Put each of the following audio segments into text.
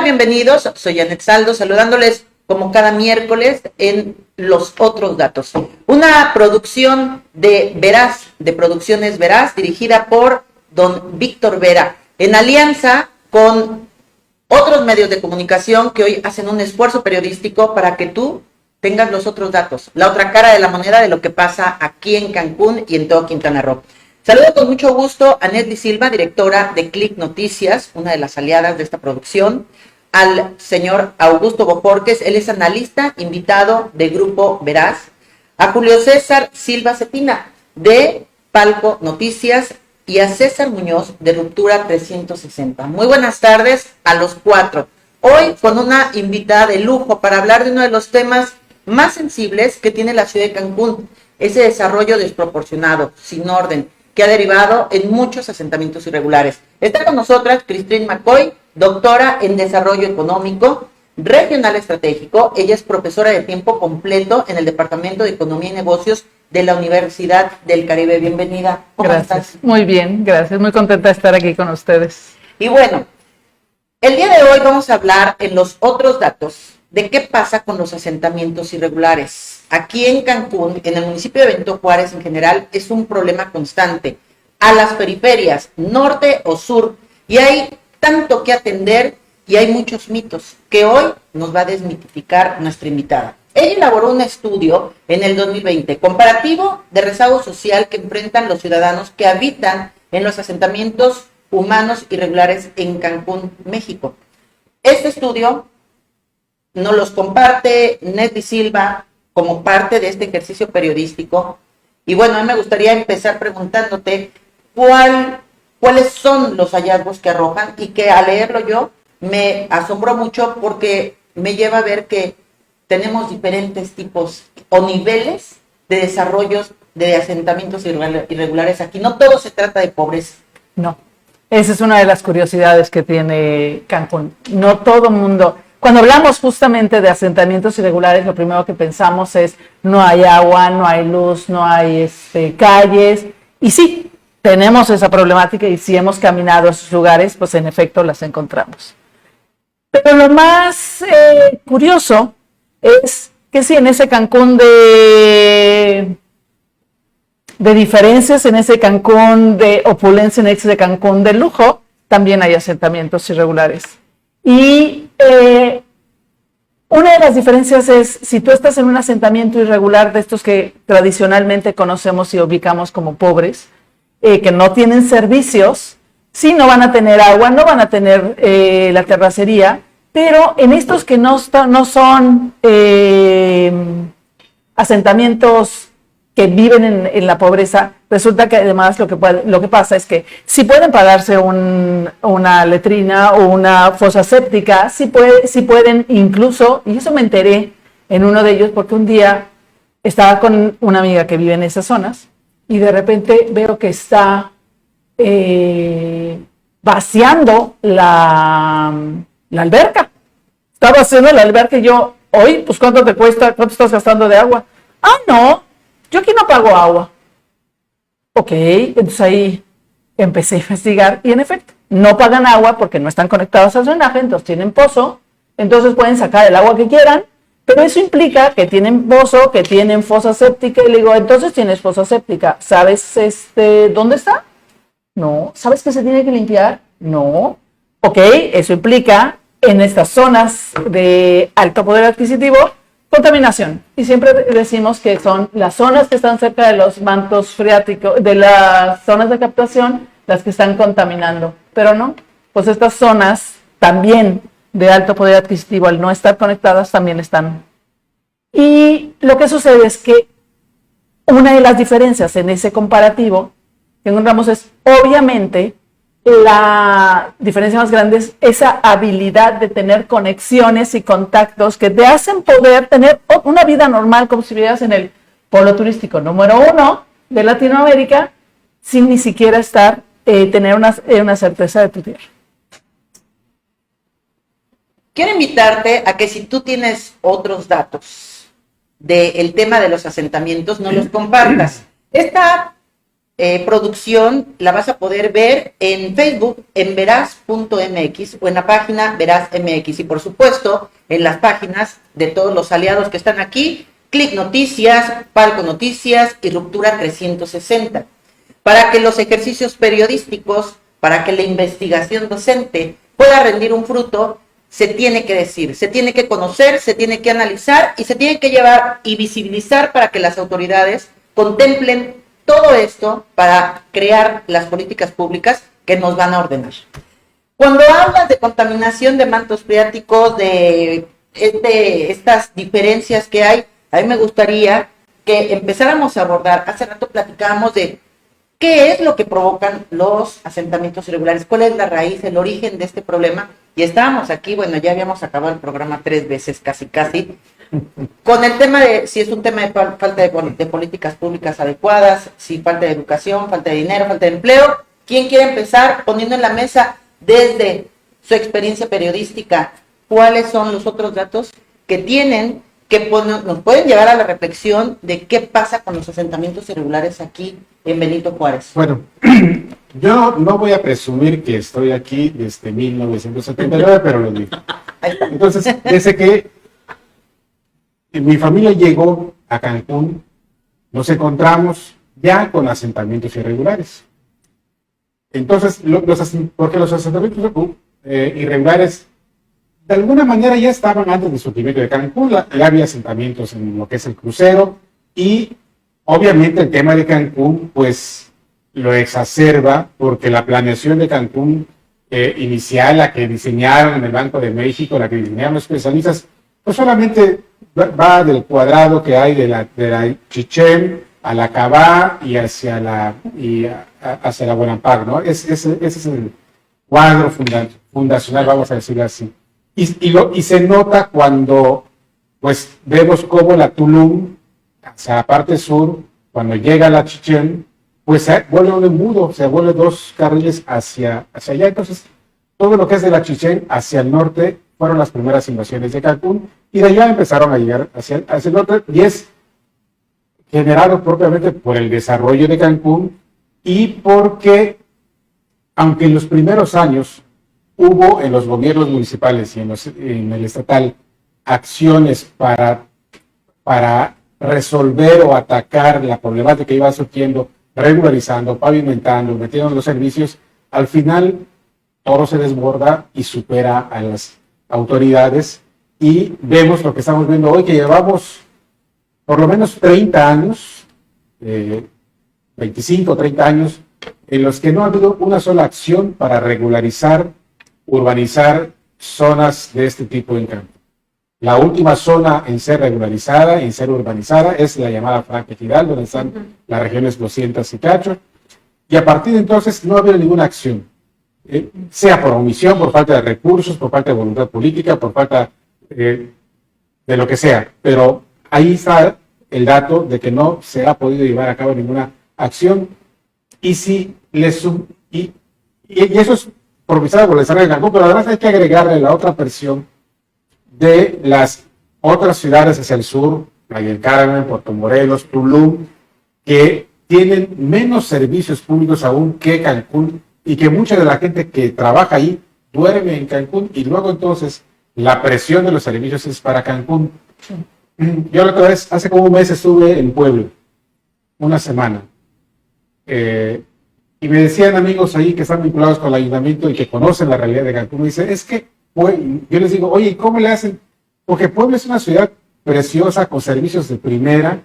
tal? Bienvenidos, soy Janet Saldo, saludándoles como cada miércoles en Los Otros Datos. Una producción de Veraz, de Producciones Veraz, dirigida por don Víctor Vera, en alianza con otros medios de comunicación que hoy hacen un esfuerzo periodístico para que tú tengas los otros datos, la otra cara de la moneda de lo que pasa aquí en Cancún y en todo Quintana Roo. Saludo con mucho gusto a Nesli Silva, directora de Click Noticias, una de las aliadas de esta producción, al señor Augusto Bojorquez, él es analista, invitado de Grupo Veraz, a Julio César Silva Cetina, de Palco Noticias, y a César Muñoz, de Ruptura 360. Muy buenas tardes a los cuatro. Hoy con una invitada de lujo para hablar de uno de los temas más sensibles que tiene la ciudad de Cancún, ese desarrollo desproporcionado, sin orden, que ha derivado en muchos asentamientos irregulares. Está con nosotras Christine McCoy, doctora en Desarrollo Económico Regional Estratégico. Ella es profesora de tiempo completo en el Departamento de Economía y Negocios de la Universidad del Caribe. Bienvenida. ¿Cómo estás? Muy bien, gracias. Muy contenta de estar aquí con ustedes. Y bueno, el día de hoy vamos a hablar en Los Otros Datos de qué pasa con los asentamientos irregulares. Aquí en Cancún, en el municipio de Benito Juárez en general, es un problema constante. A las periferias, norte o sur, y hay tanto que atender y hay muchos mitos que hoy nos va a desmitificar nuestra invitada. Ella elaboró un estudio en el 2020, comparativo de rezago social que enfrentan los ciudadanos que habitan en los asentamientos humanos irregulares en Cancún, México. Este estudio nos los comparte Nesli Silva como parte de este ejercicio periodístico. Y bueno, a mí me gustaría empezar preguntándote cuáles son los hallazgos que arrojan, y que al leerlo yo me asombró mucho porque me lleva a ver que tenemos diferentes tipos o niveles de desarrollos de asentamientos irregulares aquí. No todo se trata de pobreza. No, esa es una de las curiosidades que tiene Cancún. No todo mundo. Cuando hablamos justamente de asentamientos irregulares, lo primero que pensamos es no hay agua, no hay luz, no hay calles. Y sí, tenemos esa problemática, y si hemos caminado a esos lugares, pues en efecto las encontramos. Pero lo más curioso es que sí, en ese Cancún de diferencias, en ese Cancún de opulencia, en ese Cancún de lujo, también hay asentamientos irregulares. Y una de las diferencias es, si tú estás en un asentamiento irregular de estos que tradicionalmente conocemos y ubicamos como pobres, que no tienen servicios, sí, no van a tener agua, no van a tener la terracería, pero en estos que no son asentamientos que viven en la pobreza, resulta que además lo que pasa es que si pueden pagarse una letrina o una fosa séptica, si pueden incluso, y eso me enteré en uno de ellos porque un día estaba con una amiga que vive en esas zonas y de repente veo que está vaciando la alberca. Está vaciando la alberca y yo, oye, pues ¿cuánto te cuesta? ¿Cuánto estás gastando de agua? Ah, no, yo aquí no pago agua. Ok, entonces ahí empecé a investigar y en efecto, no pagan agua porque no están conectados al drenaje, entonces tienen pozo, entonces pueden sacar el agua que quieran, pero eso implica que tienen pozo, que tienen fosa séptica, y le digo, entonces tienes fosa séptica, ¿sabes dónde está? No. ¿Sabes que se tiene que limpiar? No. Ok, eso implica en estas zonas de alto poder adquisitivo, contaminación. Y siempre decimos que son las zonas que están cerca de los mantos freáticos, de las zonas de captación, las que están contaminando. Pero no, pues estas zonas también de alto poder adquisitivo, al no estar conectadas, también están. Y lo que sucede es que una de las diferencias en ese comparativo que encontramos es, obviamente, la diferencia más grande es esa habilidad de tener conexiones y contactos que te hacen poder tener una vida normal, como si vivieras en el polo turístico número 1 de Latinoamérica, sin ni siquiera tener una certeza de tu tierra. Quiero invitarte a que, si tú tienes otros datos del tema de los asentamientos, no los compartas. Esta producción la vas a poder ver en Facebook, en veraz.mx o en la página Veraz MX. Y por supuesto, en las páginas de todos los aliados que están aquí, Click Noticias, Palco Noticias y Ruptura 360. Para que los ejercicios periodísticos, para que la investigación docente pueda rendir un fruto, se tiene que decir, se tiene que conocer, se tiene que analizar y se tiene que llevar y visibilizar para que las autoridades contemplen todo esto para crear las políticas públicas que nos van a ordenar. Cuando hablas de contaminación de mantos freáticos, de estas diferencias que hay, a mí me gustaría que empezáramos a abordar, hace rato platicábamos de qué es lo que provocan los asentamientos irregulares, cuál es la raíz, el origen de este problema, y estábamos aquí, bueno, ya habíamos acabado el programa 3 veces, casi, con el tema de si es un tema de falta de políticas públicas adecuadas, si falta de educación, falta de dinero, falta de empleo. ¿Quién quiere empezar poniendo en la mesa desde su experiencia periodística cuáles son los otros datos que tienen, que nos pueden llevar a la reflexión de qué pasa con los asentamientos irregulares aquí en Benito Juárez? Bueno, yo no voy a presumir que estoy aquí desde 1979, pero lo digo. Entonces, desde que mi familia llegó a Cancún, nos encontramos ya con asentamientos irregulares. Entonces, porque los asentamientos irregulares de alguna manera ya estaban antes del surgimiento de Cancún, ya había asentamientos en lo que es el crucero, y obviamente el tema de Cancún pues lo exacerba porque la planeación de Cancún inicial, la que diseñaron en el Banco de México, la que diseñaron los especialistas, pues solamente va del cuadrado que hay de la Chichén a la Cabá y hacia la Buenampar, ¿no? Ese es el cuadro fundacional, vamos a decirlo así. Y se nota cuando pues vemos cómo la Tulum, hacia la parte sur, cuando llega a la Chichén, pues se vuelve un embudo, se vuelve 2 carriles hacia allá. Entonces, todo lo que es de la Chichén hacia el norte fueron las primeras invasiones de Cancún, y de allá empezaron a llegar hacia el norte, y es generado propiamente por el desarrollo de Cancún, y porque, aunque en los primeros años hubo en los gobiernos municipales y en el estatal acciones para resolver o atacar la problemática que iba surgiendo, regularizando, pavimentando, metiendo los servicios, al final todo se desborda y supera a las autoridades, y vemos lo que estamos viendo hoy, que llevamos por lo menos 30 años, 25, 30 años, en los que no ha habido una sola acción para regularizar, urbanizar zonas de este tipo en Cancún. La última zona en ser regularizada, en ser urbanizada, es la llamada Franca Giral, donde están las regiones 200 y cacho, y a partir de entonces no ha habido ninguna acción, sea por omisión, por falta de recursos, por falta de voluntad política, por falta de lo que sea, pero ahí está el dato de que no se ha podido llevar a cabo ninguna acción, y eso es provisado por el desarrollo de Cancún, pero además hay que agregarle la otra versión de las otras ciudades hacia el sur, Playa del Carmen, Puerto Morelos, Tulum, que tienen menos servicios públicos aún que Cancún, y que mucha de la gente que trabaja ahí duerme en Cancún, y luego entonces la presión de los servicios es para Cancún. Yo la otra vez, hace como un mes, estuve en Puebla, una semana, y me decían amigos ahí que están vinculados con el ayuntamiento y que conocen la realidad de Cancún, me dicen, es que, yo les digo, oye, ¿cómo le hacen? Porque Puebla es una ciudad preciosa, con servicios de primera,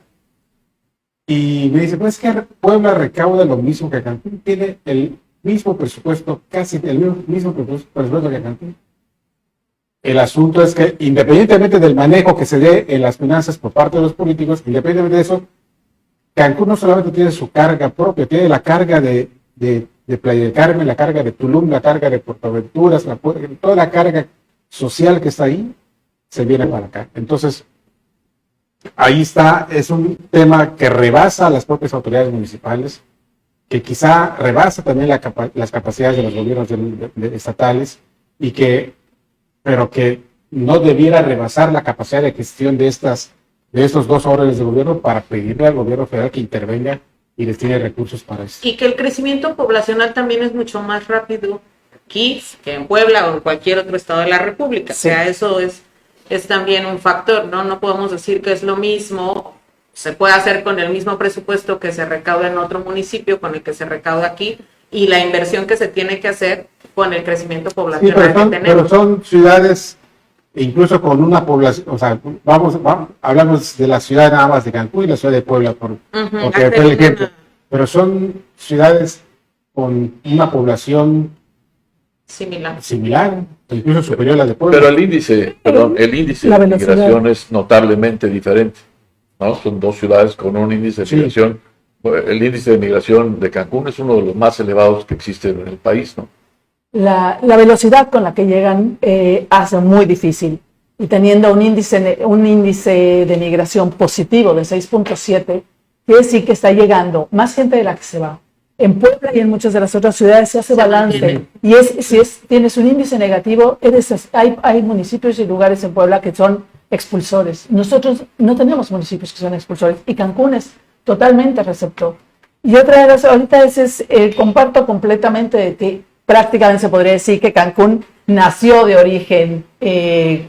y me dicen, pues es que Puebla recauda lo mismo que Cancún, tiene el mismo presupuesto, casi el mismo presupuesto que Cancún. El asunto es que, independientemente del manejo que se dé en las finanzas por parte de los políticos, independientemente de eso, Cancún no solamente tiene su carga propia, tiene la carga de Playa del Carmen, la carga de Tulum, la carga de Puerto Aventuras, toda la carga social que está ahí, se viene para acá. Entonces, ahí está, es un tema que rebasa a las propias autoridades municipales, que quizá rebasa también las capacidades de los gobiernos estatales, pero que no debiera rebasar la capacidad de gestión de estos 2 órdenes de gobierno para pedirle al gobierno federal que intervenga y les tiene recursos para eso. Y que el crecimiento poblacional también es mucho más rápido aquí que en Puebla o en cualquier otro estado de la República. Sí. O sea, eso es también un factor, ¿no? No podemos decir que es lo mismo, se puede hacer con el mismo presupuesto que se recauda en otro municipio, con el que se recauda aquí, y la inversión que se tiene que hacer con el crecimiento Sí, poblacional que tenemos. pero son ciudades, incluso con una población, o sea, hablamos de la ciudad nada más de Cancún y la ciudad de Puebla, porque hacer fue el una- ejemplo. Pero son ciudades con una población Similar. similar, incluso superior a la de Puebla. Pero el índice La de velocidad. migración es notablemente diferente, ¿no? Son dos ciudades con un índice de Sí. migración. El índice de migración de Cancún es uno de los más elevados que existen en el país, ¿no? La velocidad con la que llegan hace muy difícil. Y teniendo un índice de migración positivo de 6.7, quiere decir que está llegando más gente de la que se va. En Puebla y en muchas de las otras ciudades se hace Se balance. mantiene. Y tienes un índice negativo, hay municipios y lugares en Puebla que son expulsores. Nosotros no tenemos municipios que son expulsores. Y Cancún es totalmente receptor. Y otra de las, ahorita comparto completamente de que prácticamente se podría decir que Cancún nació de origen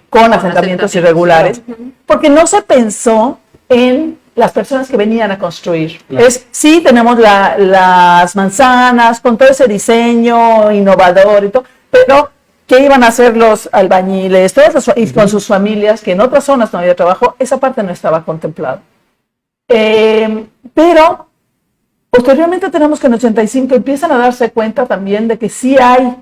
con asentamientos irregulares, porque no se pensó en las personas que venían a construir. Claro. Sí, tenemos las manzanas con todo ese diseño innovador y todo, pero ¿qué iban a hacer los albañiles, y con sus familias, que en otras zonas no había trabajo? Esa parte no estaba contemplada. Pero posteriormente tenemos que en 85 empiezan a darse cuenta también de que sí hay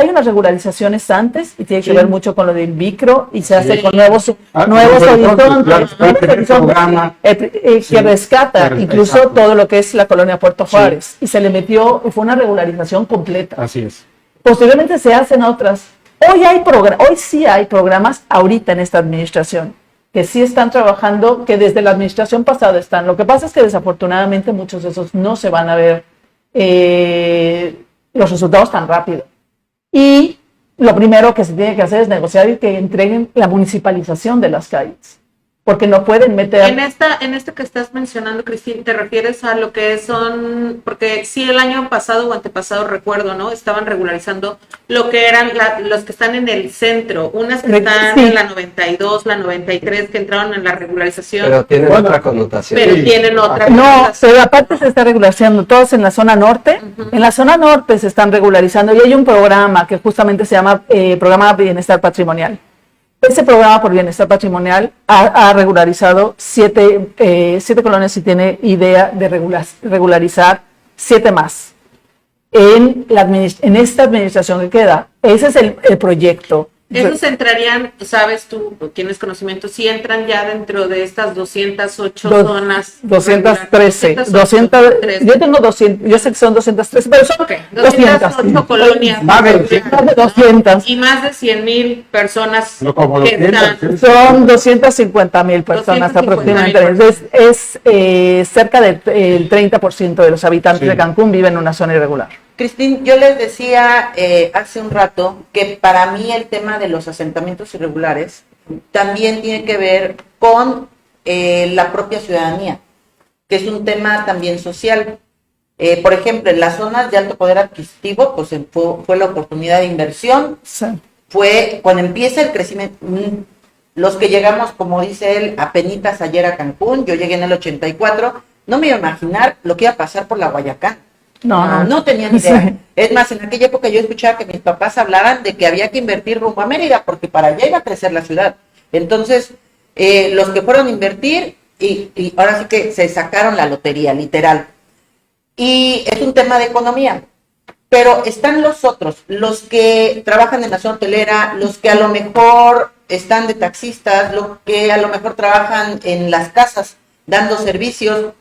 unas regularizaciones antes y tiene que ver mucho con lo del micro y se hace con nuevos horizontes, programa que rescata incluso exacto. todo lo que es la colonia Puerto Juárez y se le metió, fue una regularización completa. Así es. Posteriormente se hacen otras. Hoy sí hay programas ahorita en esta administración que sí están trabajando, que desde la administración pasada están. Lo que pasa es que desafortunadamente muchos de esos no se van a ver los resultados tan rápido. Y lo primero que se tiene que hacer es negociar y que entreguen la municipalización de las calles, porque no pueden meter... En esta que estás mencionando, Cristina, ¿te refieres a lo que son? Porque sí, el año pasado o antepasado, recuerdo, ¿no? Estaban regularizando lo que eran los que están en el centro, unas que están Sí. en la 92, la 93, que entraron en la regularización, Pero tienen Bueno, otra connotación. pero sí. tienen otra No, regulación. pero aparte se está regularizando todos en la zona norte. En la zona norte se están regularizando y hay un programa que justamente se llama Programa Bienestar Patrimonial. Ese programa por bienestar patrimonial ha regularizado siete colonias y tiene idea de regularizar 7 más en esta administración que queda. Ese es el proyecto. Esos entrarían, sabes tú, tienes conocimiento, si entran ya dentro de estas 208 zonas. 213. 213. Yo tengo 200, yo sé que son 213, pero son Ok, 208 colonias. Más de más de 200. Y más de 100,000 personas No, como que 200, están. sí. Son 250,000 personas 250,000 aproximadamente. Entonces, cerca del 30% de los habitantes Sí. de Cancún viven en una zona irregular. Cristín, yo les decía hace un rato que para mí el tema de los asentamientos irregulares también tiene que ver con la propia ciudadanía, que es un tema también social. Por ejemplo, en las zonas de alto poder adquisitivo, pues fue la oportunidad de inversión, Sí. fue cuando empieza el crecimiento. Los que llegamos, como dice él, apenitas ayer a Cancún, yo llegué en el 84, no me iba a imaginar lo que iba a pasar por la Guayacán. No tenía ni idea. Sí. Es más, en aquella época yo escuchaba que mis papás hablaban de que había que invertir rumbo a Mérida, porque para allá iba a crecer la ciudad. Entonces, los que fueron a invertir, y ahora sí que se sacaron la lotería, literal. Y es un tema de economía. Pero están los otros, los que trabajan en la zona hotelera, los que a lo mejor están de taxistas, los que a lo mejor trabajan en las casas dando servicios,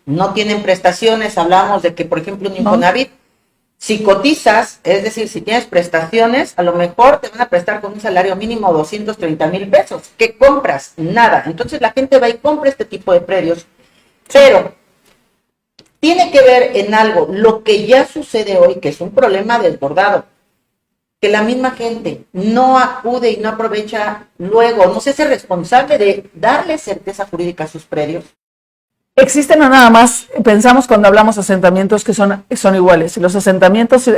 no tienen prestaciones. Hablamos de que, por ejemplo, un Infonavit, si cotizas, es decir, si tienes prestaciones, a lo mejor te van a prestar con un salario mínimo 230,000 pesos. ¿Qué compras? Nada. Entonces la gente va y compra este tipo de predios. Pero tiene que ver en algo, lo que ya sucede hoy, que es un problema desbordado, que la misma gente no acude y no aprovecha luego, no se hace responsable de darle certeza jurídica a sus predios. existen no nada más, pensamos cuando hablamos de asentamientos que son iguales. Los asentamientos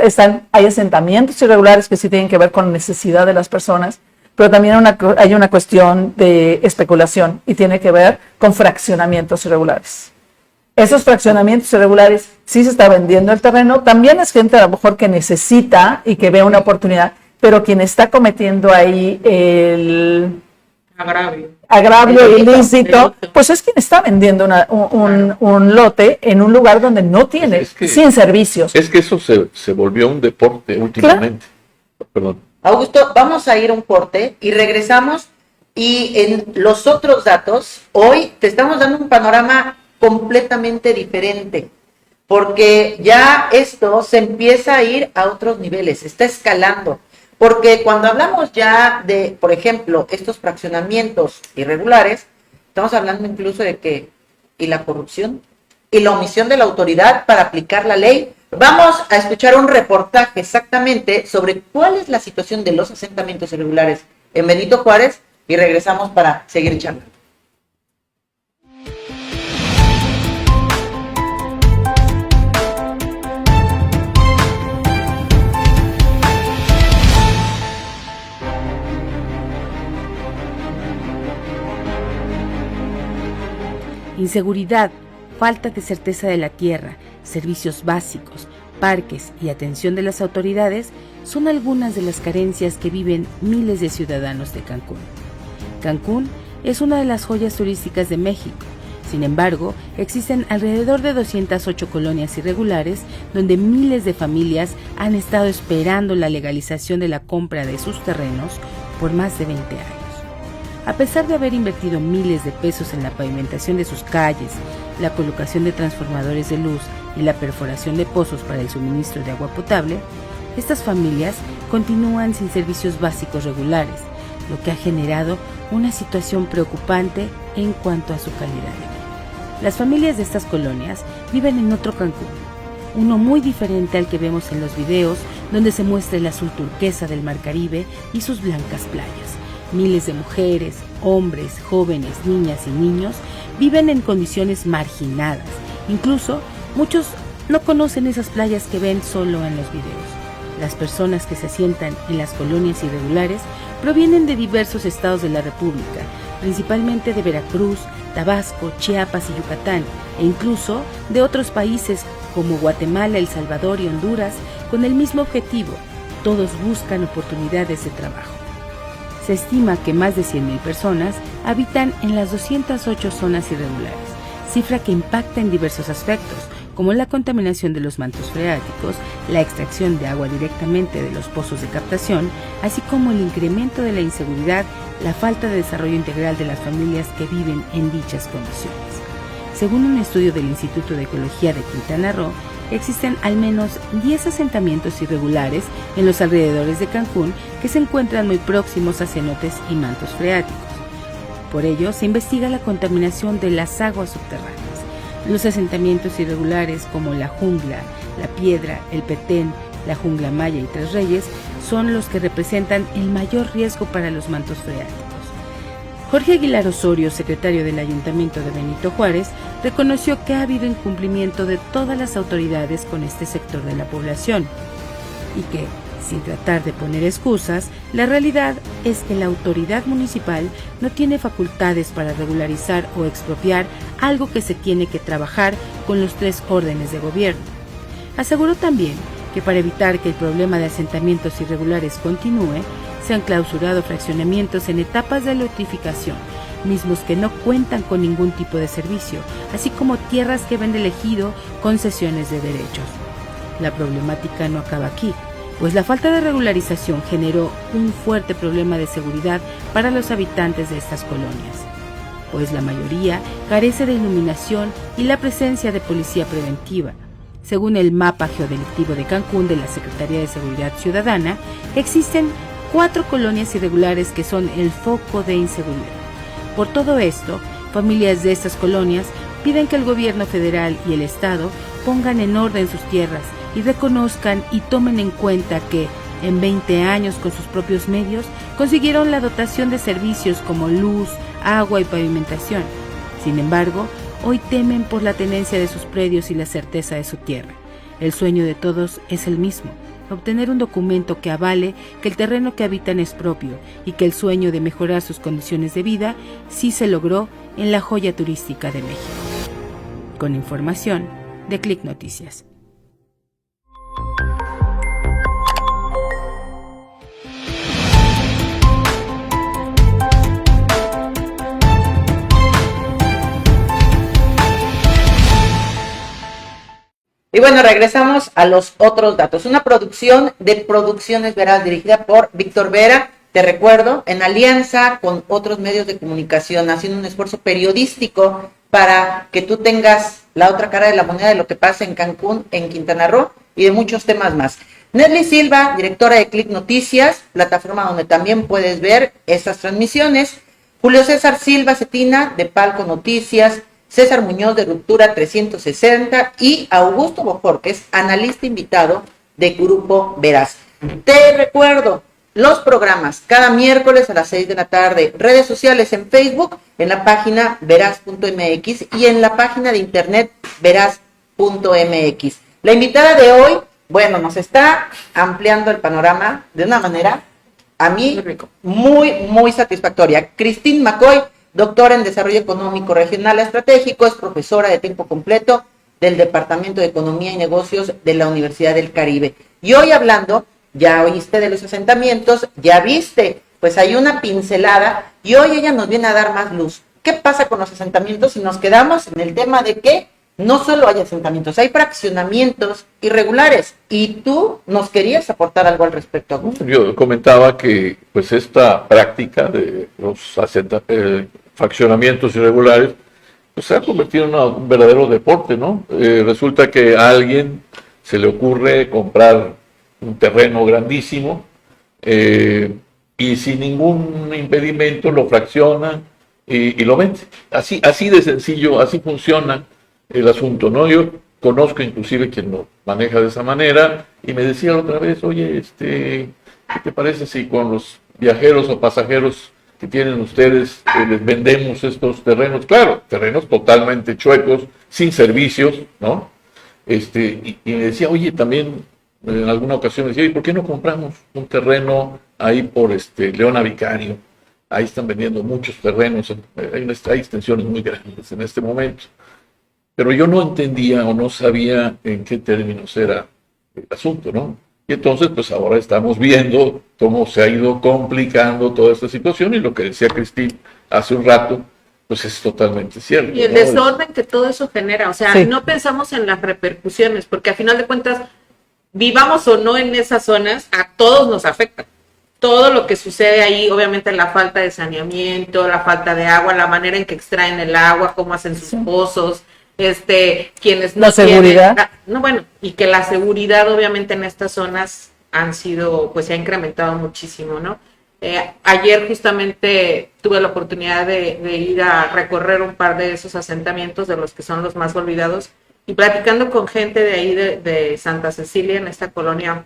hay asentamientos irregulares que sí tienen que ver con necesidad de las personas, pero también hay una cuestión de especulación y tiene que ver con fraccionamientos irregulares. Esos fraccionamientos irregulares sí se está vendiendo el terreno, también es gente a lo mejor que necesita y que ve una oportunidad, pero quien está cometiendo ahí el agravio ilícito, pues es quien está vendiendo un lote en un lugar donde no tiene, sin servicios. Es que eso se volvió un deporte últimamente. Claro. Perdón. Augusto, vamos a ir a un corte y regresamos, y en los otros datos, hoy te estamos dando un panorama completamente diferente, porque ya esto se empieza a ir a otros niveles, está escalando. Porque cuando hablamos ya de, por ejemplo, estos fraccionamientos irregulares, estamos hablando incluso de que, y la corrupción, y la omisión de la autoridad para aplicar la ley. Vamos a escuchar un reportaje exactamente sobre cuál es la situación de los asentamientos irregulares en Benito Juárez, y regresamos para seguir charlando. Inseguridad, falta de certeza de la tierra, servicios básicos, parques y atención de las autoridades son algunas de las carencias que viven miles de ciudadanos de Cancún. Cancún es una de las joyas turísticas de México. Sin embargo, existen alrededor de 208 colonias irregulares donde miles de familias han estado esperando la legalización de la compra de sus terrenos por más de 20 años. A pesar de haber invertido miles de pesos en la pavimentación de sus calles, la colocación de transformadores de luz y la perforación de pozos para el suministro de agua potable, estas familias continúan sin servicios básicos regulares, lo que ha generado una situación preocupante en cuanto a su calidad de vida. Las familias de estas colonias viven en otro Cancún, uno muy diferente al que vemos en los videos, donde se muestra el azul turquesa del Mar Caribe y sus blancas playas. Miles de mujeres, hombres, jóvenes, niñas y niños viven en condiciones marginadas. Incluso muchos no conocen esas playas que ven solo en los videos. Las personas que se asientan en las colonias irregulares provienen de diversos estados de la República, principalmente de Veracruz, Tabasco, Chiapas y Yucatán, e incluso de otros países como Guatemala, El Salvador y Honduras, con el mismo objetivo. Todos buscan oportunidades de trabajo. Se estima que más de 100,000 personas habitan en las 208 zonas irregulares, cifra que impacta en diversos aspectos, como la contaminación de los mantos freáticos, la extracción de agua directamente de los pozos de captación, así como el incremento de la inseguridad, la falta de desarrollo integral de las familias que viven en dichas condiciones. Según un estudio del Instituto de Ecología de Quintana Roo, existen al menos 10 asentamientos irregulares en los alrededores de Cancún que se encuentran muy próximos a cenotes y mantos freáticos. Por ello, se investiga la contaminación de las aguas subterráneas. Los asentamientos irregulares como La Jungla, La Piedra, El Petén, La Jungla Maya y Tres Reyes son los que representan el mayor riesgo para los mantos freáticos. Jorge Aguilar Osorio, secretario del Ayuntamiento de Benito Juárez, reconoció que ha habido incumplimiento de todas las autoridades con este sector de la población y que, sin tratar de poner excusas, la realidad es que la autoridad municipal no tiene facultades para regularizar o expropiar algo que se tiene que trabajar con los 3 órdenes de gobierno. Aseguró también que para evitar que el problema de asentamientos irregulares continúe, se han clausurado fraccionamientos en etapas de lotificación, mismos que no cuentan con ningún tipo de servicio, así como tierras que ven elegido concesiones de derechos. La problemática no acaba aquí, pues la falta de regularización generó un fuerte problema de seguridad para los habitantes de estas colonias, pues la mayoría carece de iluminación y la presencia de policía preventiva. Según el mapa geodelictivo de Cancún de la Secretaría de Seguridad Ciudadana, existen 4 colonias irregulares que son el foco de inseguridad. Por todo esto, familias de estas colonias piden que el gobierno federal y el estado pongan en orden sus tierras y reconozcan y tomen en cuenta que en 20 años con sus propios medios consiguieron la dotación de servicios como luz, agua y pavimentación. Sin embargo, hoy temen por la tenencia de sus predios y la certeza de su tierra. El sueño de todos es el mismo: obtener un documento que avale que el terreno que habitan es propio y que el sueño de mejorar sus condiciones de vida sí se logró en la joya turística de México. Con información de Click Noticias. Y bueno, regresamos a los otros datos. Una producción de Producciones Veraz dirigida por Víctor Vera, te recuerdo, en alianza con otros medios de comunicación, haciendo un esfuerzo periodístico para que tú tengas la otra cara de la moneda de lo que pasa en Cancún, en Quintana Roo y de muchos temas más. Nelly Silva, directora de Click Noticias, plataforma donde también puedes ver estas transmisiones. Julio César Silva Cetina, de Palco Noticias. César Muñoz, de Ruptura 360, y Augusto Bojorquez, analista invitado de Grupo Veraz. Te recuerdo los programas cada miércoles a las 6 de la tarde, redes sociales en Facebook, en la página veraz.mx y en la página de internet veraz.mx. La invitada de hoy, bueno, nos está ampliando el panorama de una manera, a mí, muy satisfactoria. Christine McCoy, doctora en Desarrollo Económico Regional Estratégico, es profesora de tiempo completo del Departamento de Economía y Negocios de la Universidad del Caribe. Y hoy hablando, ya oíste de los asentamientos, ya viste, pues hay una pincelada, y hoy ella nos viene a dar más luz. ¿Qué pasa con los asentamientos si nos quedamos en el tema de que no solo hay asentamientos, hay fraccionamientos irregulares? Y tú nos querías aportar algo al respecto. Yo comentaba que pues esta práctica de los fraccionamientos irregulares pues se ha convertido en un verdadero deporte, ¿no? Resulta que a alguien se le ocurre comprar un terreno grandísimo y sin ningún impedimento lo fracciona y lo vende. Así de sencillo, así funciona el asunto, ¿no? Yo conozco inclusive quien lo maneja de esa manera y me decía la otra vez, oye, ¿qué te parece si con los viajeros o pasajeros que tienen ustedes les vendemos estos terrenos? Claro, terrenos totalmente chuecos, sin servicios, ¿no? Y me decía, oye, también en alguna ocasión me decía, ¿y por qué no compramos un terreno ahí por Leona Vicario? Ahí están vendiendo muchos terrenos, hay extensiones muy grandes en este momento. Pero yo no entendía o no sabía en qué términos era el asunto, ¿no? Y entonces, pues ahora estamos viendo cómo se ha ido complicando toda esta situación, y lo que decía Cristín hace un rato, pues es totalmente cierto. Y el ¿no? desorden que todo eso genera, o sea, Sí. no pensamos en las repercusiones, porque a final de cuentas, vivamos o no en esas zonas, a todos nos afecta. Todo lo que sucede ahí, obviamente la falta de saneamiento, la falta de agua, la manera en que extraen el agua, cómo hacen sus pozos, quienes no La seguridad. y que la seguridad obviamente en estas zonas se ha incrementado muchísimo, ¿no? Ayer justamente tuve la oportunidad de ir a recorrer un par de esos asentamientos, de los que son los más olvidados, y platicando con gente de ahí de Santa Cecilia, en esta colonia,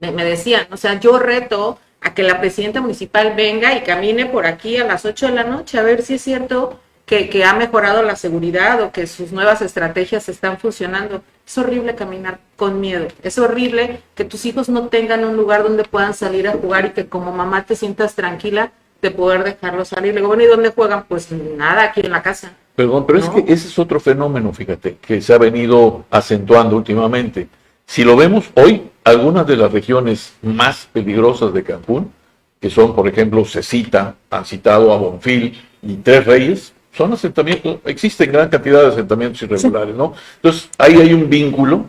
me decían, o sea, yo reto a que la presidenta municipal venga y camine por aquí a las 8 de la noche a ver si es cierto que ha mejorado la seguridad o que sus nuevas estrategias están funcionando. Es horrible caminar con miedo, es horrible que tus hijos no tengan un lugar donde puedan salir a jugar y que como mamá te sientas tranquila de poder dejarlos salir. Le digo, bueno, ¿y dónde juegan? Pues nada, aquí en la casa. Perdón, pero ¿no? es que ese es otro fenómeno, fíjate, que se ha venido acentuando últimamente. Si lo vemos hoy, algunas de las regiones más peligrosas de Cancún, que son, por ejemplo, Cecita, han citado a Bonfil y Tres Reyes, son asentamientos, existen gran cantidad de asentamientos irregulares, ¿no? Entonces, ahí hay un vínculo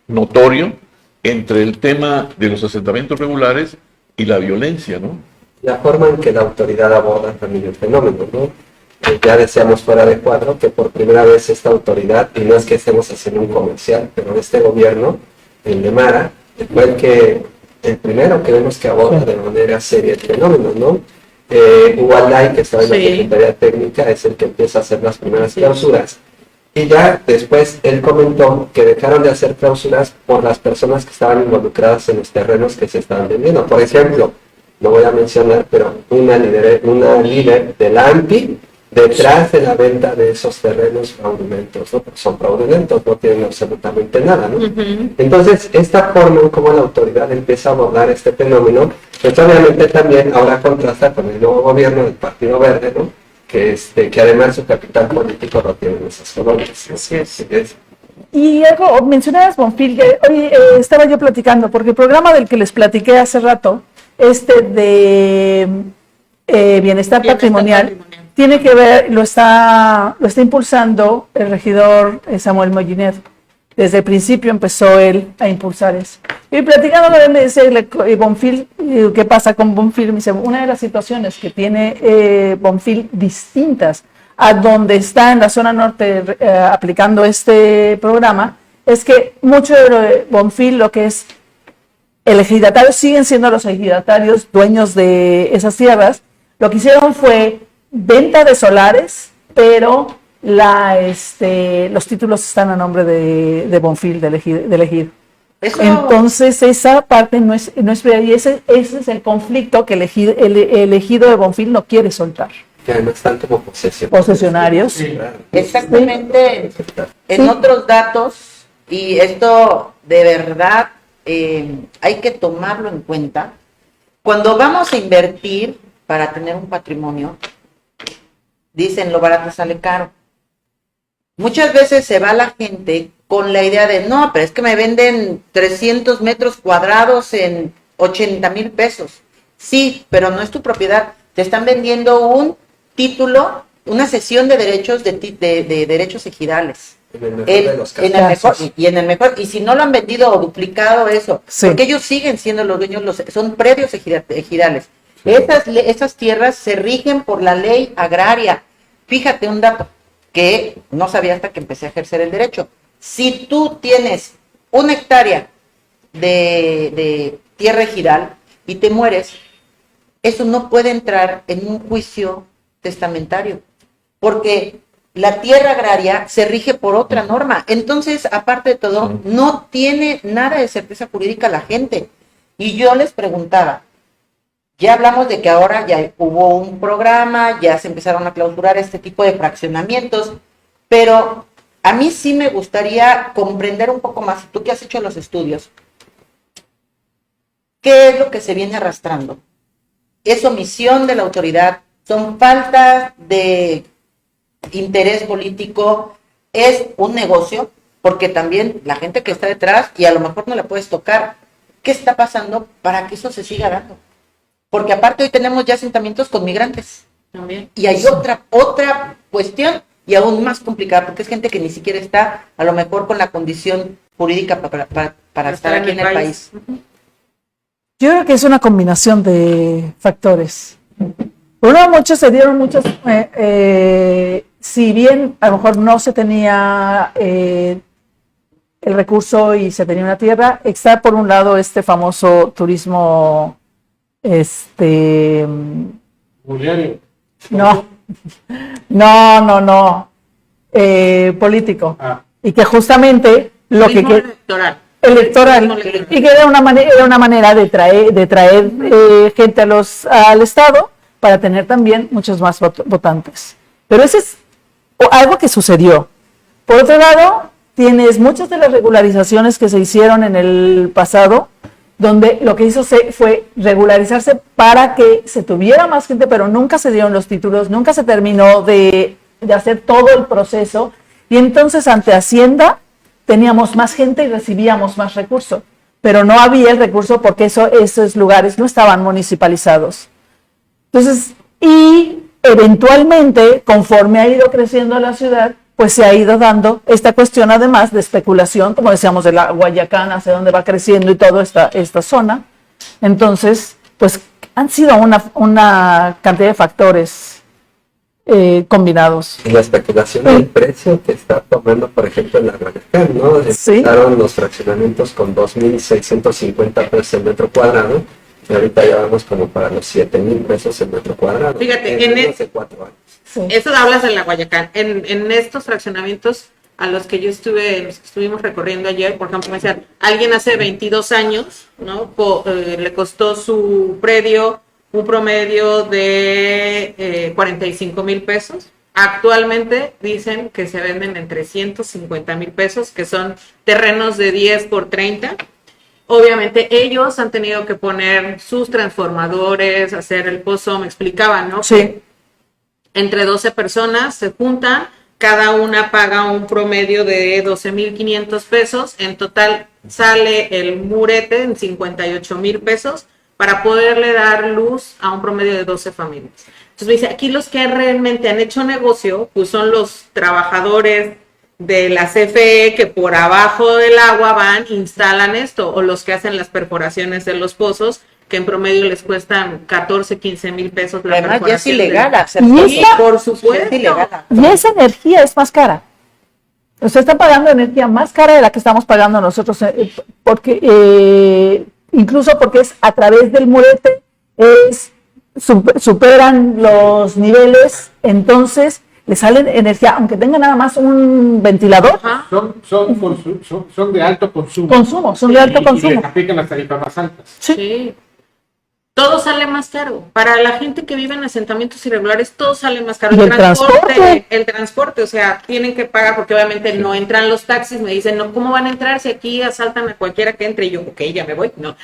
notorio entre el tema de los asentamientos regulares y la violencia, ¿no? La forma en que la autoridad aborda también el fenómeno, ¿no? Ya decíamos fuera de cuadro que por primera vez esta autoridad, y no es que estemos haciendo un comercial, pero este gobierno, el de Mara, fue el primero que vemos que aborda de manera seria el fenómeno, ¿no? Ubalay, que estaba en la Secretaría Técnica, es el que empieza a hacer las primeras clausuras. Y ya después él comentó que dejaron de hacer clausuras por las personas que estaban involucradas en los terrenos que se estaban vendiendo. Por ejemplo, no voy a mencionar, pero una líder de la AMPI detrás de la venta de esos terrenos fraudulentos, ¿no? Son fraudulentos, no tienen absolutamente nada, ¿no? Entonces, esta forma en cómo la autoridad empieza a abordar este fenómeno, pues obviamente también ahora contrasta con el nuevo gobierno del Partido Verde, ¿no? Que además su capital político lo tienen esas colonias. Así es. Y algo, mencionabas Bonfil, que hoy estaba yo platicando, porque el programa del que les platiqué hace rato, de bienestar patrimonial, tiene que ver, lo está impulsando el regidor Samuel Mollinedo. Desde el principio empezó él a impulsar eso. Y platicando con él, me dice Bonfil, ¿qué pasa con Bonfil? Me dice, una de las situaciones que tiene Bonfil distintas a donde está en la zona norte aplicando este programa, es que mucho de Bonfil, lo que es el ejidatario, siguen siendo los ejidatarios dueños de esas tierras. Lo que hicieron fue venta de solares, pero los títulos están a nombre de Bonfil, del ejido. Entonces esa parte no es y ese es el conflicto que el ejido de Bonfil no quiere soltar. Que además están como posesionarios. Sí, claro. Exactamente. En otros datos, y esto de verdad hay que tomarlo en cuenta, cuando vamos a invertir para tener un patrimonio, dicen lo barato sale caro. Muchas veces se va la gente con la idea de, no, pero es que me venden 300 metros cuadrados en 80,000 pesos. Sí, pero no es tu propiedad. Te están vendiendo un título, una cesión de derechos de derechos ejidales. En el mejor de los casos. En el mejor, y si no lo han vendido o duplicado eso, sí, porque ellos siguen siendo los dueños, son predios ejidales. Esas tierras se rigen por la ley agraria. Fíjate un dato que no sabía hasta que empecé a ejercer el derecho. Si tú tienes 1 hectárea de tierra ejidal y te mueres, eso no puede entrar en un juicio testamentario, porque la tierra agraria se rige por otra norma. Entonces, aparte de todo, no tiene nada de certeza jurídica la gente. Y yo les preguntaba, ya hablamos de que ahora ya hubo un programa, ya se empezaron a clausurar este tipo de fraccionamientos, pero a mí sí me gustaría comprender un poco más, tú que has hecho los estudios, ¿qué es lo que se viene arrastrando? ¿Es omisión de la autoridad? ¿Son faltas de interés político? ¿Es un negocio? Porque también la gente que está detrás, y a lo mejor no la puedes tocar, ¿qué está pasando para que eso se siga dando? Porque aparte hoy tenemos ya asentamientos con migrantes. También. Y hay otra cuestión, y aún más complicada, porque es gente que ni siquiera está a lo mejor con la condición jurídica para estar aquí en el país. Yo creo que es una combinación de factores. Por uno, si bien a lo mejor no se tenía el recurso y se tenía una tierra, está por un lado este famoso turismo, Julián. político. Ah. Y que justamente lo que electoral, y que era una manera de traer gente al Estado para tener también muchos más votantes. Pero ese es algo que sucedió. Por otro lado, tienes muchas de las regularizaciones que se hicieron en el pasado, donde lo que hizo fue regularizarse para que se tuviera más gente, pero nunca se dieron los títulos, nunca se terminó de hacer todo el proceso, y entonces ante Hacienda teníamos más gente y recibíamos más recursos, pero no había el recurso porque esos lugares no estaban municipalizados. Entonces, y eventualmente, conforme ha ido creciendo la ciudad, pues se ha ido dando esta cuestión además de especulación, como decíamos, de la Guayacán, hacia dónde va creciendo y toda esta zona. Entonces, pues han sido una cantidad de factores combinados. Y la especulación del precio que está tomando, por ejemplo, en la Guayacán, ¿no? Empezaron los fraccionamientos con 2,650 pesos el metro cuadrado, y ahorita ya vamos como para los 7,000 pesos el metro cuadrado. Fíjate, en hace 4 años. Sí. Eso hablas de la Guayacán. En estos fraccionamientos a los que estuvimos recorriendo ayer, por ejemplo, me decían, alguien hace 22 años, ¿no? Le costó su predio un promedio de 45,000 pesos, Actualmente dicen que se venden en 350,000 pesos, que son terrenos de 10 por 30. Obviamente ellos han tenido que poner sus transformadores, hacer el pozo, me explicaban, ¿no? Sí. Que entre 12 personas se juntan, cada una paga un promedio de 12,500 pesos, en total sale el murete en 58,000 pesos para poderle dar luz a un promedio de 12 familias. Entonces me dice, aquí los que realmente han hecho negocio, pues son los trabajadores de la CFE que por abajo del agua van, instalan esto, o los que hacen las perforaciones de los pozos, que en promedio les cuestan 14, 15,000 pesos la Además, ya es perforación. ilegal hacer Y eso. esta- Por Es supuesto. ilegal. Y esa energía es más cara. Usted está pagando energía más cara de la que estamos pagando nosotros, porque incluso porque es a través del murete, superan los niveles, entonces le salen energía, aunque tenga nada más un ventilador, Ajá. Son de alto consumo. son de alto Y consumo. les aplican las tarifas más altas. Sí. Todo sale más caro. Para la gente que vive en asentamientos irregulares, todo sale más caro. ¿Y el transporte? El transporte, o sea, tienen que pagar porque obviamente no entran los taxis. Me dicen, no, ¿cómo van a entrar si aquí asaltan a cualquiera que entre? Y yo, ok, ya me voy. No.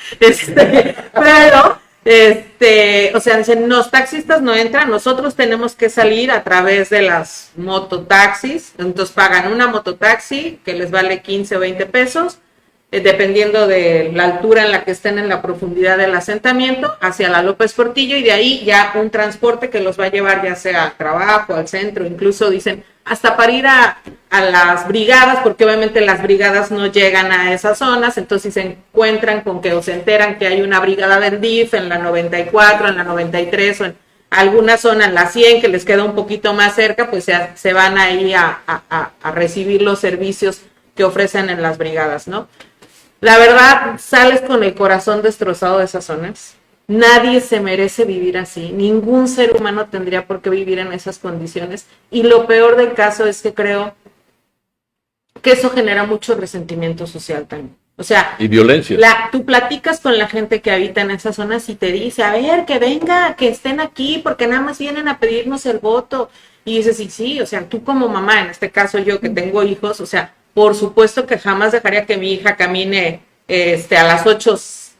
O sea, dicen, los taxistas no entran, nosotros tenemos que salir a través de las mototaxis. Entonces pagan una mototaxi que les vale 15 o 20 pesos. Dependiendo de la altura en la que estén en la profundidad del asentamiento, hacia la López Portillo, y de ahí ya un transporte que los va a llevar ya sea al trabajo, al centro, incluso dicen hasta para ir a las brigadas, porque obviamente las brigadas no llegan a esas zonas, entonces se encuentran con que o se enteran que hay una brigada del DIF en la 94, en la 93 o en alguna zona en la 100 que les queda un poquito más cerca, pues se van ahí a recibir los servicios que ofrecen en las brigadas, ¿no? La verdad, sales con el corazón destrozado de esas zonas. Nadie se merece vivir así. Ningún ser humano tendría por qué vivir en esas condiciones. Y lo peor del caso es que creo que eso genera mucho resentimiento social también. O sea, Y violencia. tú platicas con la gente que habita en esas zonas y te dice, a ver, que venga, que estén aquí, porque nada más vienen a pedirnos el voto. Y dices, sí, o sea, tú como mamá, en este caso yo que tengo hijos, o sea, por supuesto que jamás dejaría que mi hija camine a las 8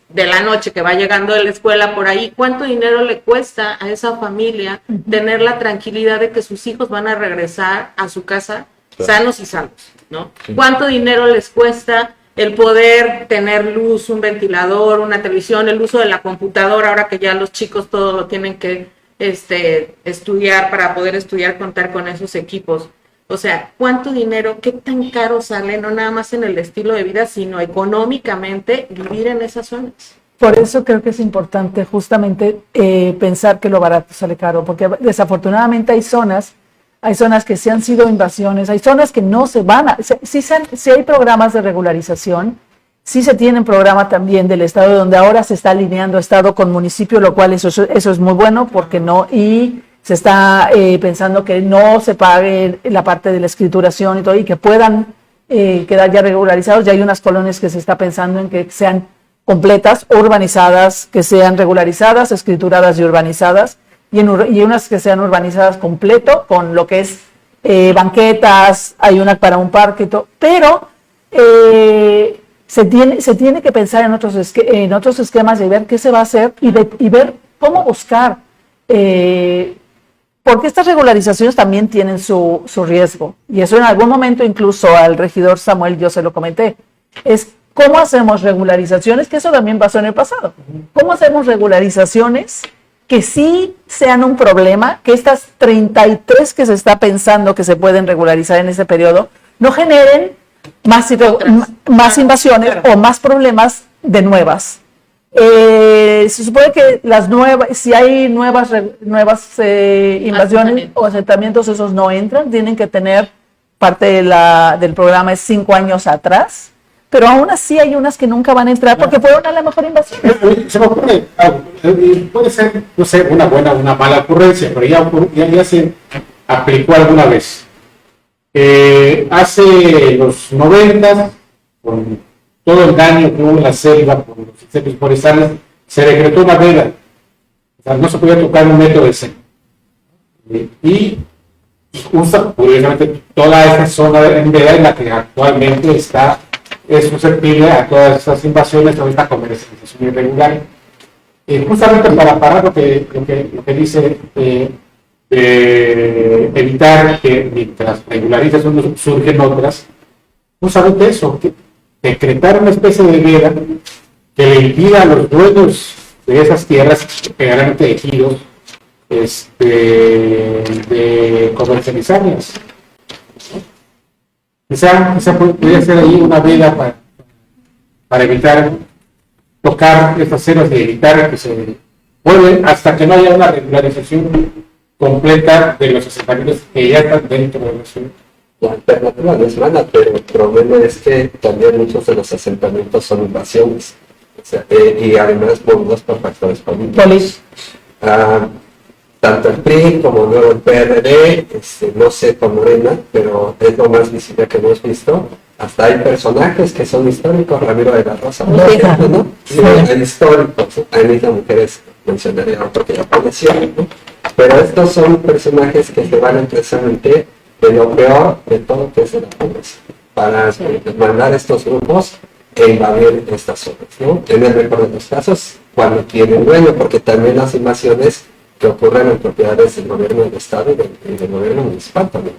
de la noche que va llegando de la escuela por ahí. ¿Cuánto dinero le cuesta a esa familia tener la tranquilidad de que sus hijos van a regresar a su casa sanos y salvos, ¿no? Sí. ¿Cuánto dinero les cuesta el poder tener luz, un ventilador, una televisión, el uso de la computadora, ahora que ya los chicos todo lo tienen que estudiar para poder estudiar, contar con esos equipos? O sea, ¿cuánto dinero, qué tan caro sale, no nada más en el estilo de vida, sino económicamente vivir en esas zonas? Por eso creo que es importante justamente pensar que lo barato sale caro, porque desafortunadamente hay zonas que sí han sido invasiones, hay zonas que no se van a... Sí hay programas de regularización, sí se tienen programa también del Estado, donde ahora se está alineando Estado con municipio, lo cual eso es muy bueno, porque no... Y se está pensando que no se pague la parte de la escrituración y todo, y que puedan quedar ya regularizados. Ya hay unas colonias que se está pensando en que sean completas, urbanizadas, que sean regularizadas, escrituradas y urbanizadas, y unas que sean urbanizadas completo, con lo que es banquetas, hay una para un parque y todo, pero se tiene que pensar en otros esquemas de ver qué se va a hacer y ver cómo buscar, porque estas regularizaciones también tienen su riesgo, y eso en algún momento incluso al regidor Samuel yo se lo comenté, es cómo hacemos regularizaciones, que eso también pasó en el pasado, cómo hacemos regularizaciones que sí sean un problema, que estas 33 que se está pensando que se pueden regularizar en ese periodo no generen más invasiones o más problemas de nuevas. Se supone que las nuevas, si hay nuevas invasiones o asentamientos, esos no entran, tienen que tener parte del programa es 5 años atrás, pero aún así hay unas que nunca van a entrar porque fueron a la mejor invasión. Se me ocurre, puede ser, no sé, una buena o una mala ocurrencia, pero ya se aplicó alguna vez. Hace los 90, con todo el daño que hubo en la selva por los incendios forestales, se decretó una veda. O sea, no se podía tocar un metro de selva. Y curiosamente, toda esta zona en Vera en la que actualmente es susceptible a todas estas invasiones, toda esta comercialización irregular. Justamente para parar lo que dice, evitar que mientras regulariza unos surgen otras, justamente eso, que decretar una especie de veda que le impida a los dueños de esas tierras, generalmente ejidos, de comercializarlas. Quizá podría ser ahí una veda para evitar tocar estas cenas, de evitar que se vuelven hasta que no haya una regularización completa de los asentamientos que ya están dentro de la ciudad. La alternativa no es mala, pero el problema es que también muchos de los asentamientos son invasiones, o sea, y además movidos por factores políticos. Tanto el PRI como luego el PRD, no sé con Morena, pero es lo más visible que hemos visto. Hasta hay personajes que son históricos, Ramiro de la Rosa, por ejemplo, ¿no? Sí, el histórico, a mí las mujeres mencionaría porque ya falleció, ¿no? Pero estos son personajes que se van precisamente de lo peor de todo que es de la pobreza, para mandar estos grupos e invadir estas zonas, ¿no? En el mejor de los casos, cuando tienen dueño, porque también las invasiones que ocurren en propiedades del gobierno del Estado y del gobierno municipal también.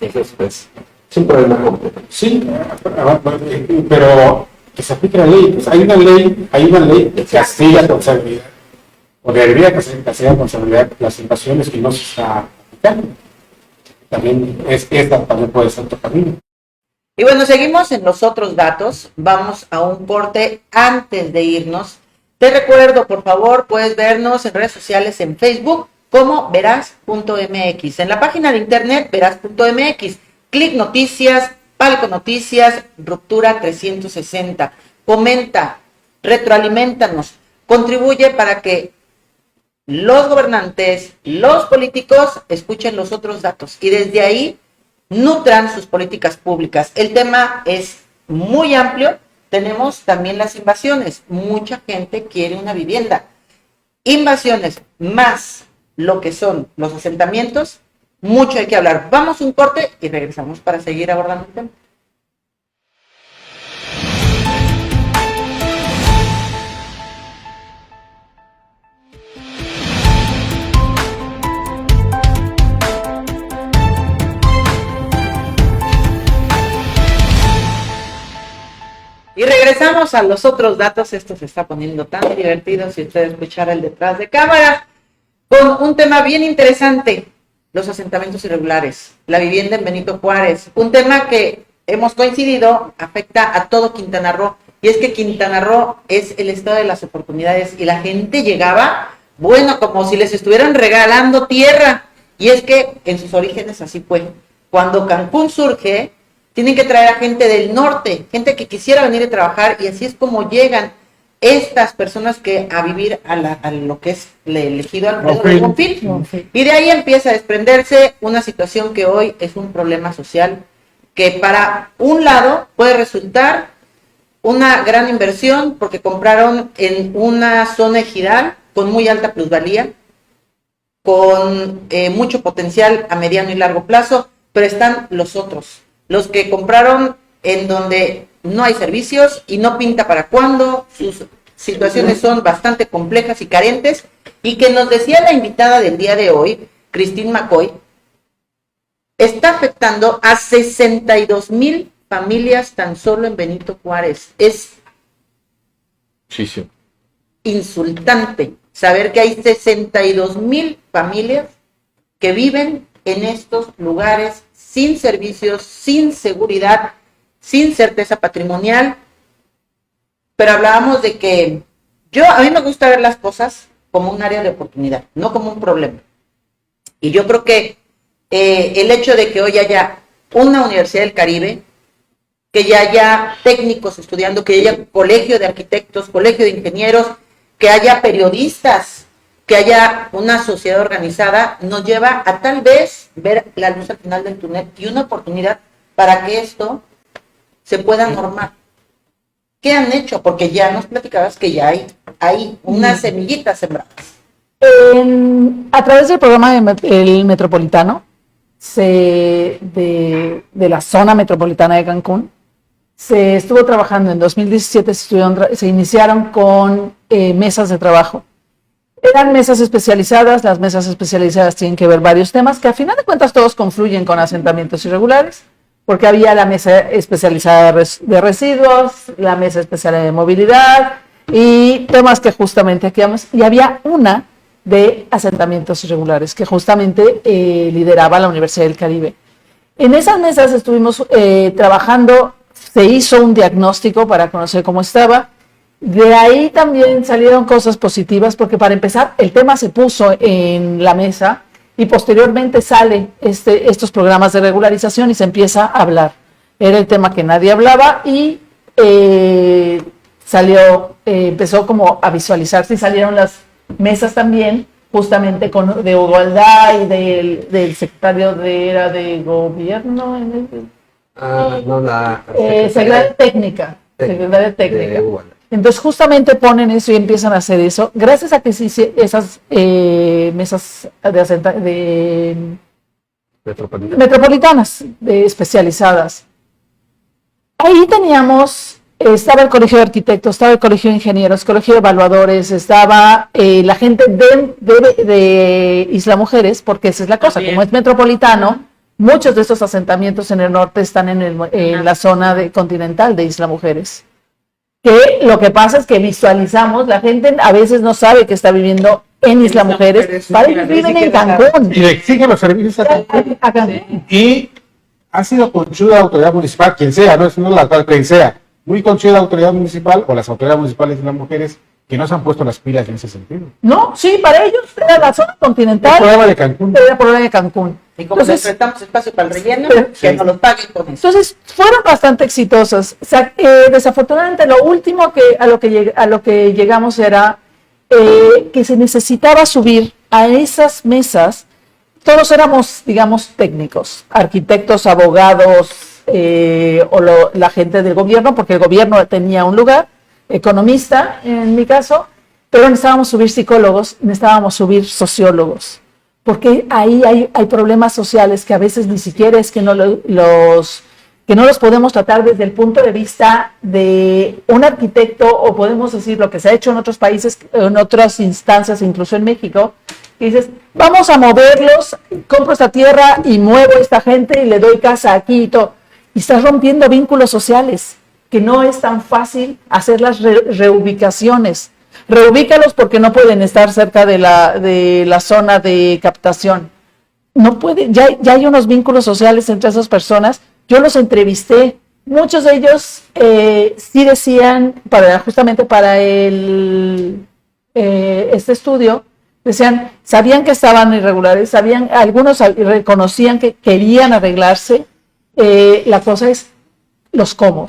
Entonces, pues, es un problema complejo. Sí, pero que se aplique la ley. Pues hay una ley que castiga responsabilidad, o debería castigar responsabilidad las invasiones que no se está aplicando. También también puede ser otro camino. Y bueno, seguimos en los otros datos. Vamos a un corte antes de irnos. Te recuerdo, por favor, puedes vernos en redes sociales, en Facebook, como veraz.mx. En la página de internet, veraz.mx. Clic Noticias, Palco Noticias, Ruptura 360. Comenta, retroaliméntanos, contribuye para que los gobernantes, los políticos, escuchen los otros datos y desde ahí nutran sus políticas públicas. El tema es muy amplio. Tenemos también las invasiones. Mucha gente quiere una vivienda. Invasiones más lo que son los asentamientos, mucho hay que hablar. Vamos a un corte y regresamos para seguir abordando el tema. Y regresamos a los otros datos. Esto se está poniendo tan divertido si usted escuchara el detrás de cámara, con un tema bien interesante: los asentamientos irregulares, la vivienda en Benito Juárez, un tema que hemos coincidido afecta a todo Quintana Roo, y es que Quintana Roo es el estado de las oportunidades, y la gente llegaba, bueno, como si les estuvieran regalando tierra, y es que en sus orígenes así fue. Cuando Cancún surge, tienen que traer a gente del norte, gente que quisiera venir a trabajar, y así es como llegan estas personas que a vivir a lo que es el elegido alrededor del Bonfil. Y de ahí empieza a desprenderse una situación que hoy es un problema social, que para un lado puede resultar una gran inversión porque compraron en una zona ejidal con muy alta plusvalía, con mucho potencial a mediano y largo plazo, pero están los otros, los que compraron en donde no hay servicios y no pinta para cuándo, sus situaciones son bastante complejas y carentes, y que nos decía la invitada del día de hoy, Christine McCoy, está afectando a 62,000 familias tan solo en Benito Juárez. Es Sí. insultante saber que hay 62,000 familias que viven en estos lugares sin servicios, sin seguridad, sin certeza patrimonial. Pero hablábamos de que a mí me gusta ver las cosas como un área de oportunidad, no como un problema. Y yo creo que el hecho de que hoy haya una Universidad del Caribe, que ya haya técnicos estudiando, que haya colegio de arquitectos, colegio de ingenieros, que haya periodistas, que haya una sociedad organizada, nos lleva a tal vez ver la luz al final del túnel y una oportunidad para que esto se pueda normar. ¿Qué han hecho? Porque ya nos platicabas que ya hay unas semillitas sembradas. A través del programa del Metropolitano, de la zona metropolitana de Cancún. Se estuvo trabajando en 2017, se iniciaron con mesas de trabajo. Eran mesas especializadas, las mesas especializadas tienen que ver varios temas que a final de cuentas todos confluyen con asentamientos irregulares, porque había la mesa especializada de residuos, la mesa especial de movilidad y temas que justamente aquí vamos, y había una de asentamientos irregulares que justamente lideraba la Universidad del Caribe. En esas mesas estuvimos trabajando, se hizo un diagnóstico para conocer cómo estaba. De ahí también salieron cosas positivas, porque para empezar, el tema se puso en la mesa y posteriormente salen estos programas de regularización y se empieza a hablar. Era el tema que nadie hablaba y empezó como a visualizarse y salieron las mesas también, justamente de igualdad y del secretario de gobierno. Secretaria técnica. Secretaria técnica. Entonces justamente ponen eso y empiezan a hacer eso, gracias a que sí, esas mesas metropolitanas, especializadas. Ahí estaba el Colegio de Arquitectos, estaba el Colegio de Ingenieros, Colegio de Evaluadores, estaba la gente de Isla Mujeres, porque esa es la cosa, como es metropolitano, muchos de esos asentamientos en el norte están en la zona continental de Isla Mujeres. Que lo que pasa es que visualizamos, la gente a veces no sabe que está viviendo en Isla Mujeres, viven en Cancún. Y le exigen los servicios a Cancún. Y ha sido conchuda la autoridad municipal, quien sea, no es la actual, quien sea, muy conchuda la autoridad municipal o las autoridades municipales de las mujeres que no se han puesto las pilas en ese sentido. No, sí, para ellos era la zona continental. El problema de Cancún. Era el problema de Cancún. Y como les prestamos espacio para el relleno, que nos lo paguen con eso. Entonces, fueron bastante exitosas. O sea, desafortunadamente, lo último a lo que llegamos era que se necesitaba subir a esas mesas. Todos éramos, digamos, técnicos, arquitectos, abogados, la gente del gobierno, porque el gobierno tenía un lugar, economista en mi caso, pero necesitábamos subir psicólogos, necesitábamos subir sociólogos, porque ahí hay problemas sociales que a veces ni siquiera es que no los podemos tratar desde el punto de vista de un arquitecto, o podemos decir lo que se ha hecho en otros países, en otras instancias, incluso en México, que dices, vamos a moverlos, compro esta tierra y muevo a esta gente y le doy casa aquí y todo. Y estás rompiendo vínculos sociales, que no es tan fácil hacer las reubicaciones. Reubícalos porque no pueden estar cerca de la zona de captación. No puede, ya hay unos vínculos sociales entre esas personas. Yo los entrevisté. Muchos de ellos sí decían, justamente para este estudio, sabían que estaban irregulares, algunos reconocían que querían arreglarse. La cosa es los cómo.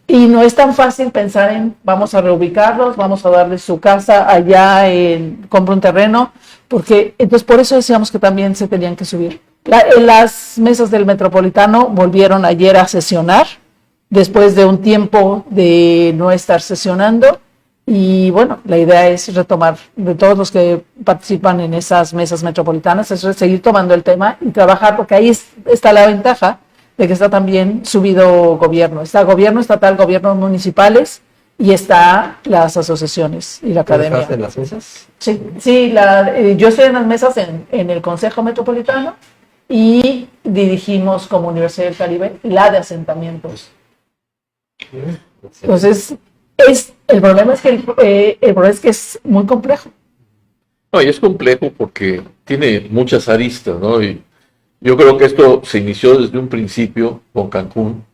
Y no es tan fácil pensar en vamos a reubicarlos, vamos a darles su casa allá, compra un terreno, porque entonces por eso decíamos que también se tenían que subir. Las mesas del Metropolitano volvieron ayer a sesionar, después de un tiempo de no estar sesionando, y bueno, la idea es retomar, de todos los que participan en esas mesas metropolitanas, es seguir tomando el tema y trabajar, porque ahí está la ventaja de que está también subido gobierno. Está gobierno estatal, gobiernos municipales y está las asociaciones y la academia. ¿Estás en las mesas? Sí, yo estoy en las mesas en el Consejo Metropolitano y dirigimos como Universidad del Caribe la de asentamientos. Entonces, el problema es que es muy complejo. No, y es complejo porque tiene muchas aristas, ¿no? Y yo creo que esto se inició desde un principio con Cancún,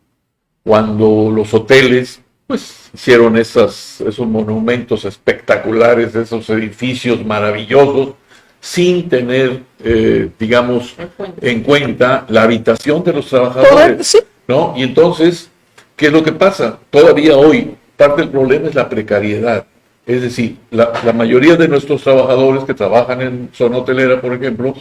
cuando los hoteles pues hicieron esos monumentos espectaculares, esos edificios maravillosos, sin tener, digamos, en cuenta la habitación de los trabajadores, ¿no? Y entonces, ¿qué es lo que pasa? Todavía hoy, parte del problema es la precariedad. Es decir, la mayoría de nuestros trabajadores que trabajan en zona hotelera, por ejemplo,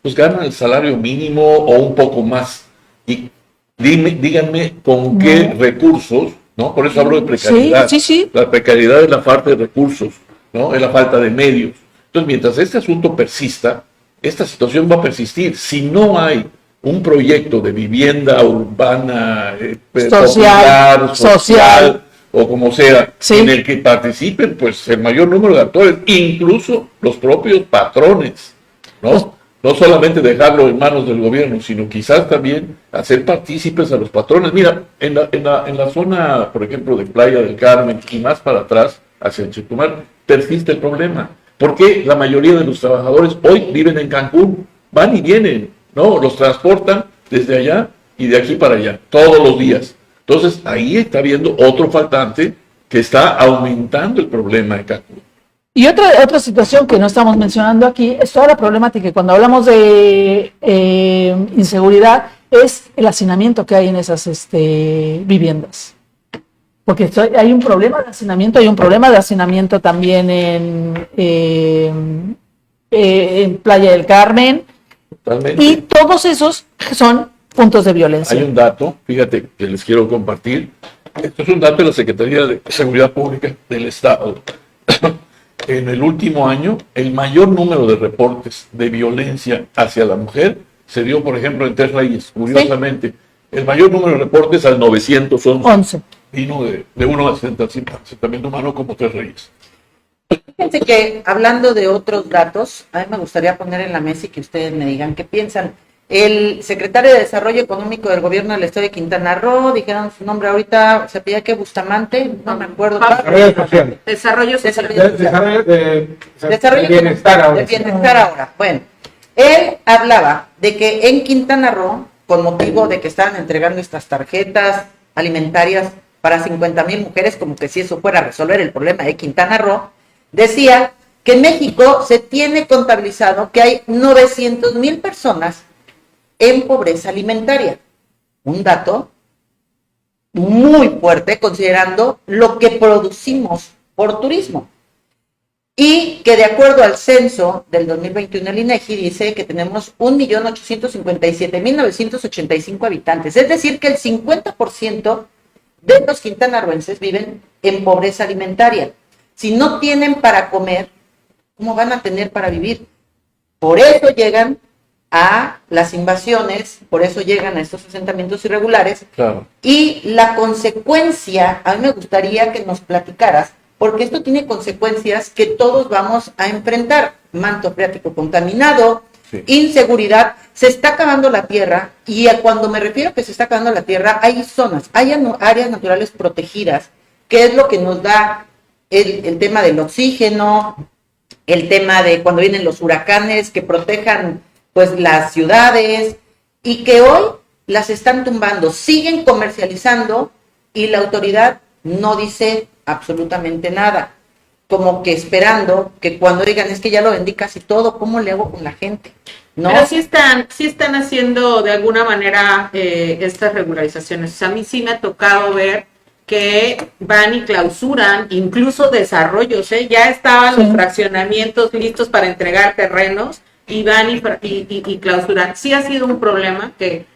pues ganan el salario mínimo o un poco más. Y díganme con qué recursos, ¿no? Por eso hablo de precariedad. Sí. La precariedad es la falta de recursos, ¿no? Es la falta de medios. Entonces, mientras este asunto persista, esta situación va a persistir. Si no hay un proyecto de vivienda urbana, popular, social, o como sea, Sí. en el que participen pues el mayor número de actores, incluso los propios patrones, ¿no? No solamente dejarlo en manos del gobierno, sino quizás también hacer partícipes a los patrones. Mira, en la zona, por ejemplo, de Playa del Carmen y más para atrás, hacia Chetumal, persiste el problema. Porque la mayoría de los trabajadores hoy viven en Cancún, van y vienen, ¿no? Los transportan desde allá y de aquí para allá, todos los días. Entonces, ahí está habiendo otro faltante que está aumentando el problema en Cancún. Y otra situación que no estamos mencionando aquí es toda la problemática. Cuando hablamos de inseguridad, es el hacinamiento que hay en esas viviendas. Porque hay un problema de hacinamiento, hay un problema de hacinamiento también en Playa del Carmen. Totalmente. Y todos esos son puntos de violencia. Hay un dato, fíjate, que les quiero compartir. Esto es un dato de la Secretaría de Seguridad Pública del Estado. En el último año, el mayor número de reportes de violencia hacia la mujer se dio, por ejemplo, en Tres Reyes, curiosamente. Sí. El mayor número de reportes al 911 vino de un asentamiento humano como Tres Reyes. Fíjense que, hablando de otros datos, a mí me gustaría poner en la mesa y que ustedes me digan qué piensan. El secretario de Desarrollo Económico del Gobierno del Estado de Quintana Roo, dijeron su nombre ahorita, se pedía que Bustamante, no me acuerdo. Desarrollo social. Desarrollo bienestar ahora. De bienestar ahora. Bueno, él hablaba de que en Quintana Roo, con motivo de que estaban entregando estas tarjetas alimentarias para 50,000 mujeres, como que si eso fuera a resolver el problema de Quintana Roo, decía que en México se tiene contabilizado que hay 900,000 personas en pobreza alimentaria. Un dato muy fuerte considerando lo que producimos por turismo. Y que de acuerdo al censo del 2021 el INEGI dice que tenemos 1,857,985 habitantes. Es decir, que el 50% de los quintanarroenses viven en pobreza alimentaria. Si no tienen para comer, ¿cómo van a tener para vivir? Por eso llegan a las invasiones, por eso llegan a estos asentamientos irregulares. Claro. Y la consecuencia, a mí me gustaría que nos platicaras, porque esto tiene consecuencias que todos vamos a enfrentar. Manto freático contaminado, sí. Inseguridad, se está acabando la tierra, y cuando me refiero a que se está acabando la tierra, hay zonas, hay áreas naturales protegidas, que es lo que nos da el tema del oxígeno, el tema de cuando vienen los huracanes, que protejan pues las ciudades, y que hoy las están tumbando, siguen comercializando, y la autoridad no dice absolutamente nada, como que esperando que cuando digan, es que ya lo vendí casi todo, ¿cómo le hago con la gente? ¿No? Pero sí están haciendo de alguna manera estas regularizaciones. O sea, a mí sí me ha tocado ver que van y clausuran, incluso desarrollos, ya estaban los fraccionamientos listos para entregar terrenos, y van y clausuran. Sí ha sido un problema que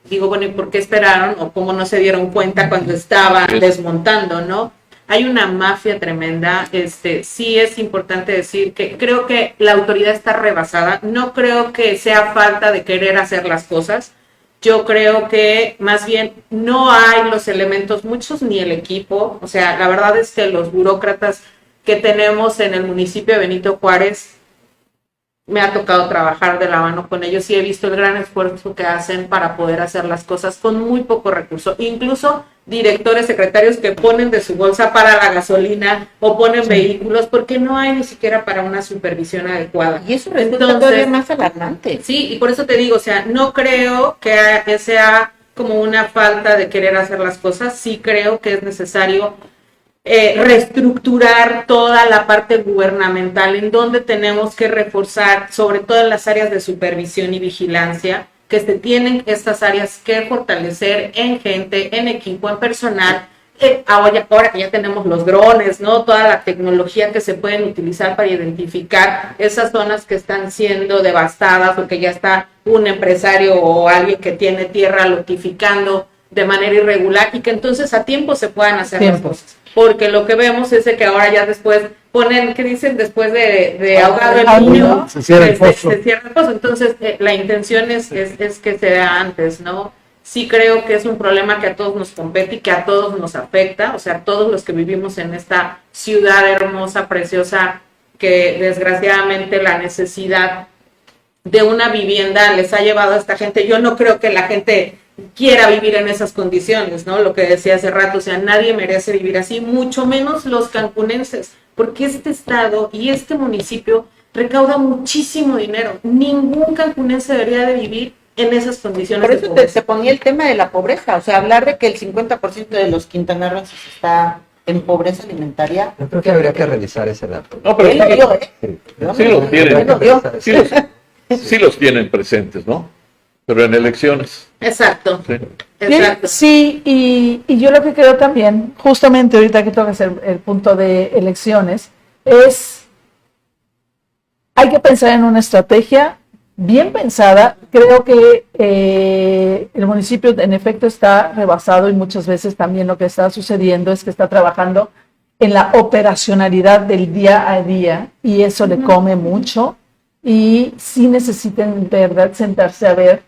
digo, bueno, ¿y por qué esperaron? O cómo no se dieron cuenta cuando estaban desmontando, ¿no? Hay una mafia tremenda. Sí es importante decir que creo que la autoridad está rebasada. No creo que sea falta de querer hacer las cosas. Yo creo que más bien no hay los elementos, muchos ni el equipo. O sea, la verdad es que los burócratas que tenemos en el municipio de Benito Juárez, me ha tocado trabajar de la mano con ellos y he visto el gran esfuerzo que hacen para poder hacer las cosas con muy poco recurso. Incluso directores, secretarios que ponen de su bolsa para la gasolina o ponen vehículos porque no hay ni siquiera para una supervisión adecuada. Y eso resulta todavía más alarmante. Sí, y por eso te digo, o sea, no creo que sea como una falta de querer hacer las cosas. Sí creo que es necesario reestructurar toda la parte gubernamental en donde tenemos que reforzar, sobre todo en las áreas de supervisión y vigilancia, que se tienen estas áreas que fortalecer en gente, en equipo, en personal. Ahora que ya tenemos los drones, ¿no? Toda la tecnología que se pueden utilizar para identificar esas zonas que están siendo devastadas o que ya está un empresario o alguien que tiene tierra lotificando de manera irregular y que entonces a tiempo se puedan hacer las Tiempo. cosas. Porque lo que vemos es de que ahora ya después ponen, ¿qué dicen? Después de ahogado el niño, se cierra el pozo. se cierra el pozo. Entonces, la intención es que se vea antes, ¿no? Sí creo que es un problema que a todos nos compete y que a todos nos afecta, o sea, todos los que vivimos en esta ciudad hermosa, preciosa, que desgraciadamente la necesidad de una vivienda les ha llevado a esta gente. Yo no creo que la gente quiera vivir en esas condiciones, ¿no? Lo que decía hace rato, o sea, nadie merece vivir así, mucho menos los cancunenses, porque este estado y este municipio recauda muchísimo dinero. Ningún cancunense debería de vivir en esas condiciones. Por eso se ponía el tema de la pobreza, o sea, hablar de que el 50% de los quintanarroenses está en pobreza alimentaria. Yo creo que habría que revisar ese dato. No, pero Él lo dio, ¿eh? sí los tienen. Él lo dio. Sí los tienen presentes, ¿no? Pero en elecciones. Exacto, Sí. exacto. Sí, y yo lo que creo también, justamente ahorita que toca el punto de elecciones, es, hay que pensar en una estrategia bien pensada. Creo que el municipio en efecto está rebasado y muchas veces también lo que está sucediendo es que está trabajando en la operacionalidad del día a día y eso le come mucho y sí necesitan en verdad sentarse a ver.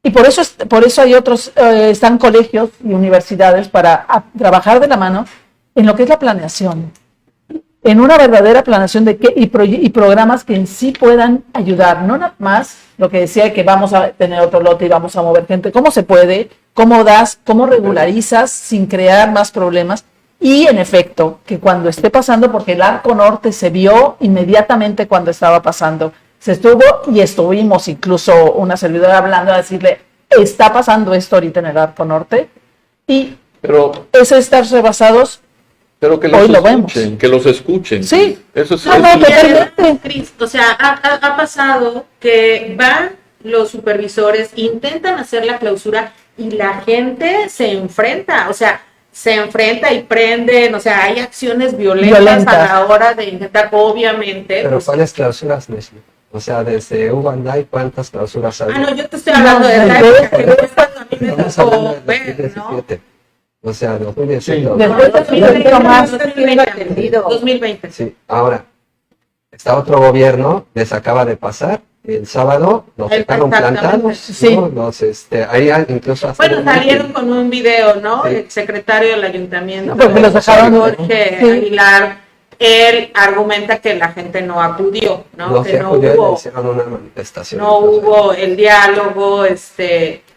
Y por eso hay otros, están colegios y universidades para trabajar de la mano en lo que es la planeación, en una verdadera planeación de qué y programas que en sí puedan ayudar, no nada más lo que decía que vamos a tener otro lote y vamos a mover gente, cómo se puede, cómo regularizas sin crear más problemas y en efecto que cuando esté pasando, porque el Arco Norte se vio inmediatamente cuando estaba pasando. Se estuvo y estuvimos incluso una servidora hablando a decirle, está pasando esto ahorita en el Arco Norte y Pero, ese estar rebasados, pero que hoy los lo escuchen, vemos. que los escuchen. Sí. Eso es, No, eso no, es- totalmente. Cris, o sea, ha pasado que van los supervisores, intentan hacer la clausura y la gente se enfrenta, o sea, se enfrenta y prenden, o sea, hay acciones violentas a la hora de intentar, obviamente. Pero pues, ¿cuáles clausuras, Leslie? O sea, desde Ubanday, ¿cuántas clausuras hay? no, yo te estoy hablando de No, la no, época, que fue cuando a mí me Estamos tocó hablando del ver, ¿no? 2017. O sea, 2017. Sí. Después de 2020, más. 2020. Sí, ahora, está otro gobierno, les acaba de pasar, el sábado nos dejaron Exactamente. plantados, Sí. ¿no? Ahí incluso hasta Bueno, salieron con un video, ¿no? Sí. El secretario del ayuntamiento, Porque los dejaron, Jorge sí. Aguilar, él argumenta que la gente no acudió, ¿no? no Que se no acudió y le hubo, hicieron una manifestación. no Entonces, hubo el diálogo,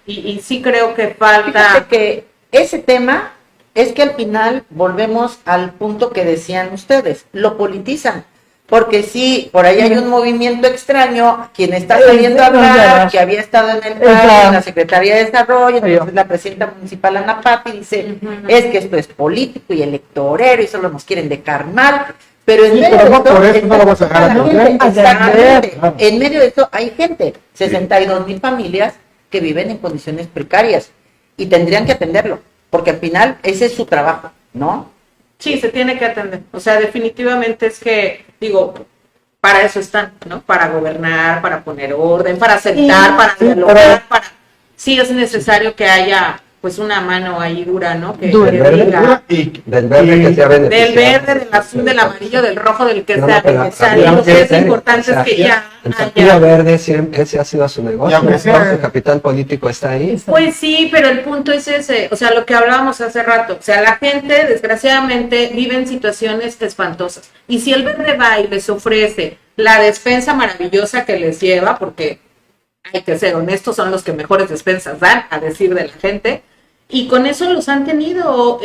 y sí creo que falta. Fíjate que ese tema es que al final volvemos al punto que decían ustedes, lo politizan. Porque sí, por ahí hay un movimiento extraño, quien está saliendo a hablar, que había estado en el PAN, en la Secretaría de Desarrollo, entonces la presidenta municipal Ana Patti dice, es que esto es político y electorero y solo nos quieren dejar mal, pero en medio pero de no por eso no lo vas a dejar está la atender. gente, exactamente. Claro. En medio de eso hay gente, 62,000 familias que viven en condiciones precarias y tendrían que atenderlo, porque al final ese es su trabajo, ¿no? Sí, se tiene que atender. O sea, definitivamente es que, digo, para eso están, ¿no? Para gobernar, para poner orden, para aceptar, para dialogar, para... Sí, es necesario que haya, pues, una mano ahí dura, ¿no? Que Dura. diga, del verde que se ha beneficiado. del verde, del azul, del amarillo, del rojo, del que No, sea pero necesario. también Lo que es aunque- importante o sea, es que ya El Partido haya... Verde siempre, ese ha sido su negocio. Y aunque sea- Su capital político está ahí. Pues sí, pero el punto es ese, o sea, lo que hablábamos hace rato, o sea, la gente desgraciadamente vive en situaciones espantosas, y si el verde va y les ofrece la despensa maravillosa que les lleva, porque hay que ser honestos, son los que mejores despensas dan, a decir de la gente, y con eso los han tenido,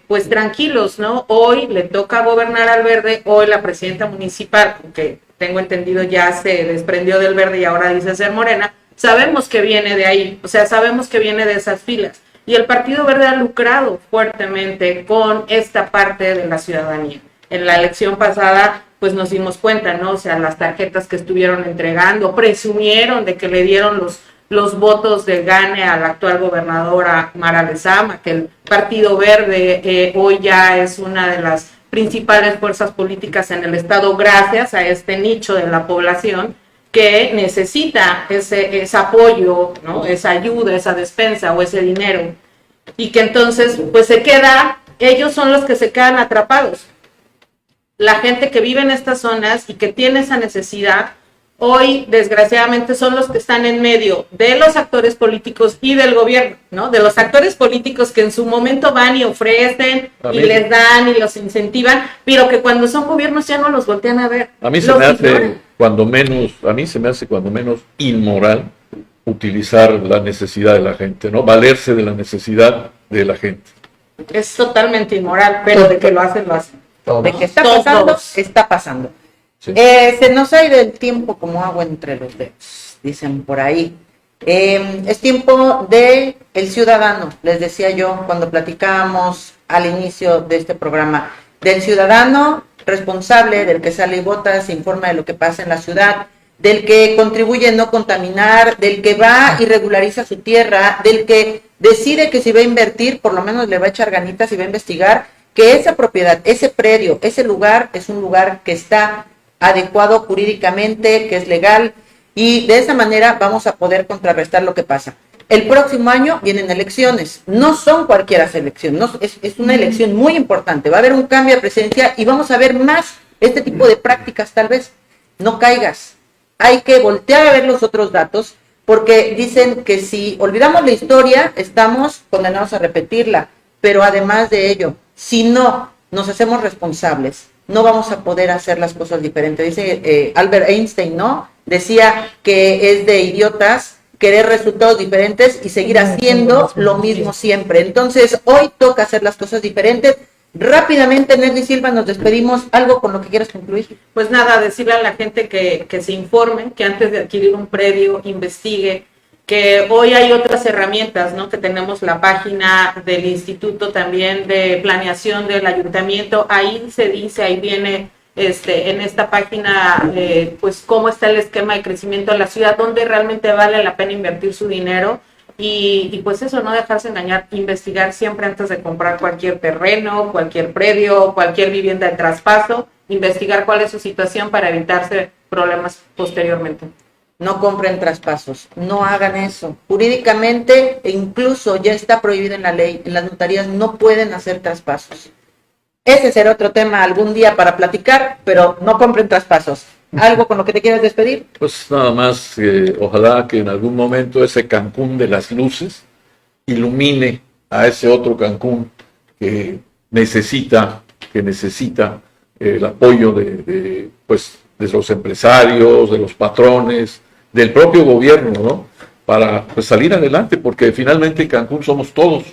pues tranquilos, ¿no? Hoy le toca gobernar al verde, hoy la presidenta municipal, que tengo entendido ya se desprendió del verde y ahora dice ser morena, sabemos que viene de ahí, o sea, sabemos que viene de esas filas. Y el Partido Verde ha lucrado fuertemente con esta parte de la ciudadanía. En la elección pasada, pues nos dimos cuenta, ¿no? O sea, las tarjetas que estuvieron entregando, presumieron de que le dieron los votos de gane a la actual gobernadora Mara Lezama, que el Partido Verde hoy ya es una de las principales fuerzas políticas en el estado gracias a este nicho de la población. que necesita ese apoyo, ¿no? Esa ayuda, esa despensa o ese dinero, y que entonces pues ellos son los que se quedan atrapados. La gente que vive en estas zonas y que tiene esa necesidad, hoy desgraciadamente son los que están en medio de los actores políticos y del gobierno, ¿no? De los actores políticos que en su momento van y ofrecen y les dan y los incentivan, pero que cuando son gobiernos ya no los voltean a ver. A mí se me hace cuando menos inmoral utilizar la necesidad de la gente, ¿no? Valerse de la necesidad de la gente. Es totalmente inmoral, pero de que lo hacen, lo hacen. De que está Todos. pasando, está pasando. Sí. Se nos ha ido el tiempo como agua entre los dedos, dicen por ahí. Es tiempo de el ciudadano, les decía yo cuando platicábamos al inicio de este programa, del ciudadano responsable, del que sale y vota, se informa de lo que pasa en la ciudad, del que contribuye a no contaminar, del que va y regulariza su tierra, del que decide que si va a invertir, por lo menos le va a echar ganitas y va a investigar que esa propiedad, ese predio, ese lugar es un lugar que está adecuado jurídicamente, que es legal, y de esa manera vamos a poder contrarrestar lo que pasa. El próximo año vienen elecciones, no son cualquier elección, no, es una elección muy importante, va a haber un cambio de presidencia y vamos a ver más este tipo de prácticas tal vez. No caigas, hay que voltear a ver los otros datos, porque dicen que si olvidamos la historia, estamos condenados a repetirla, pero además de ello, si no nos hacemos responsables, no vamos a poder hacer las cosas diferentes. Dice Albert Einstein, ¿no? Decía que es de idiotas querer resultados diferentes y seguir haciendo lo mismo siempre. Entonces, hoy toca hacer las cosas diferentes. Rápidamente, Nelly Silva, nos despedimos. ¿Algo con lo que quieras concluir? Pues nada, decirle a la gente que se informe, que antes de adquirir un predio, investigue, que hoy hay otras herramientas, ¿no? Que tenemos la página del Instituto también de Planeación del Ayuntamiento, ahí se dice, ahí viene en esta página, pues cómo está el esquema de crecimiento de la ciudad, dónde realmente vale la pena invertir su dinero, y pues eso, no dejarse engañar, investigar siempre antes de comprar cualquier terreno, cualquier predio, cualquier vivienda de traspaso, investigar cuál es su situación para evitarse problemas posteriormente. No compren traspasos, no hagan eso. Jurídicamente, e incluso ya está prohibido en la ley, en las notarías no pueden hacer traspasos. Ese será otro tema algún día para platicar, pero no compren traspasos. ¿Algo con lo que te quieras despedir? Pues nada más, ojalá que en algún momento ese Cancún de las luces ilumine a ese otro Cancún que necesita el apoyo de los empresarios, de los patrones, del propio gobierno, ¿no? Para pues, salir adelante, porque finalmente en Cancún somos todos.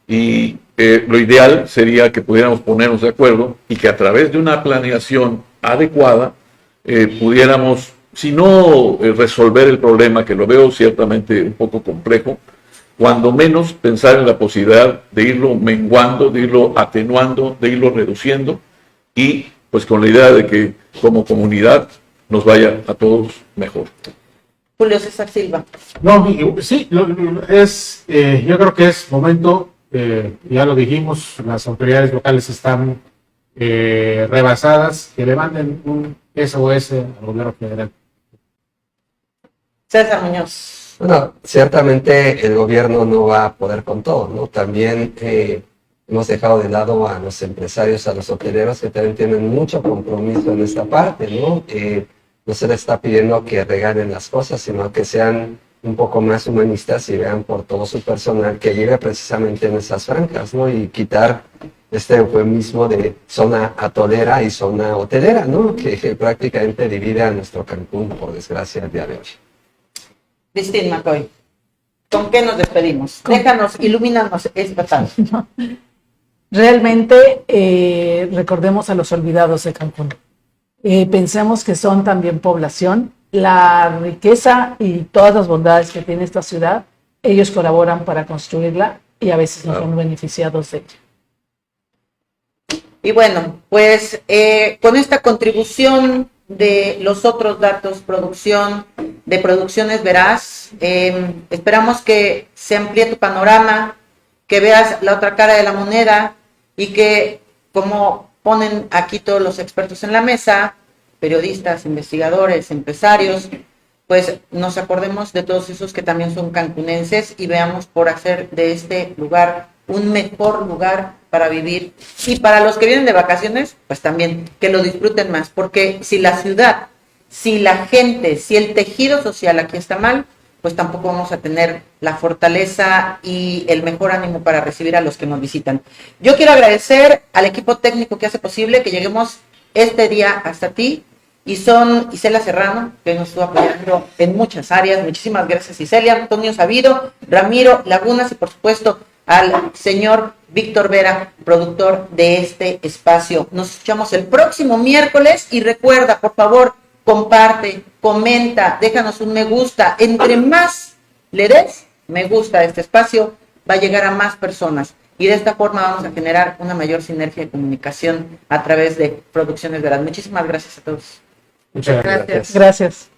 Y lo ideal sería que pudiéramos ponernos de acuerdo y que a través de una planeación adecuada pudiéramos, si no resolver el problema, que lo veo ciertamente un poco complejo, cuando menos pensar en la posibilidad de irlo menguando, de irlo atenuando, de irlo reduciendo, y pues con la idea de que como comunidad nos vaya a todos mejor. Julio César Silva. No, sí, yo creo que es momento, ya lo dijimos, las autoridades locales están rebasadas, que le manden un SOS al gobierno federal. César Muñoz. Bueno, ciertamente el gobierno no va a poder con todo, ¿no? También hemos dejado de lado a los empresarios, a los hoteleros, que también tienen mucho compromiso en esta parte, ¿no? No se les está pidiendo que regalen las cosas, sino que sean un poco más humanistas y vean por todo su personal que vive precisamente en esas franjas, ¿no? Y quitar este eufemismo de zona atolera y zona hotelera, ¿no? Que prácticamente divide a nuestro Cancún, por desgracia, el día de hoy. Christine McCoy. ¿Con qué nos despedimos? Déjanos, ilumínanos esta tarde. Realmente recordemos a los olvidados de Cancún. Pensemos que son también población. La riqueza y todas las bondades que tiene esta ciudad, ellos colaboran para construirla y a veces no son beneficiados de ella. Y bueno, pues con esta contribución de los otros datos, de Producciones Veraz, esperamos que se amplíe tu panorama, que veas la otra cara de la moneda y que, como ponen aquí todos los expertos en la mesa, periodistas, investigadores, empresarios, pues nos acordemos de todos esos que también son cancunenses y veamos por hacer de este lugar un mejor lugar para vivir. Y para los que vienen de vacaciones, pues también que lo disfruten más, porque si la ciudad, si la gente, si el tejido social aquí está mal, pues tampoco vamos a tener la fortaleza y el mejor ánimo para recibir a los que nos visitan. Yo quiero agradecer al equipo técnico que hace posible que lleguemos este día hasta ti, y son Isela Serrano, que nos estuvo apoyando en muchas áreas. Muchísimas gracias, Isela. Antonio Sabido, Ramiro Lagunas y por supuesto al señor Víctor Vera, productor de este espacio. Nos escuchamos el próximo miércoles y recuerda, por favor, comparte, comenta, déjanos un me gusta. Entre más le des me gusta a este espacio, va a llegar a más personas. Y de esta forma vamos a generar una mayor sinergia de comunicación a través de Producciones Veraz. Muchísimas gracias a todos. Muchas gracias. Gracias.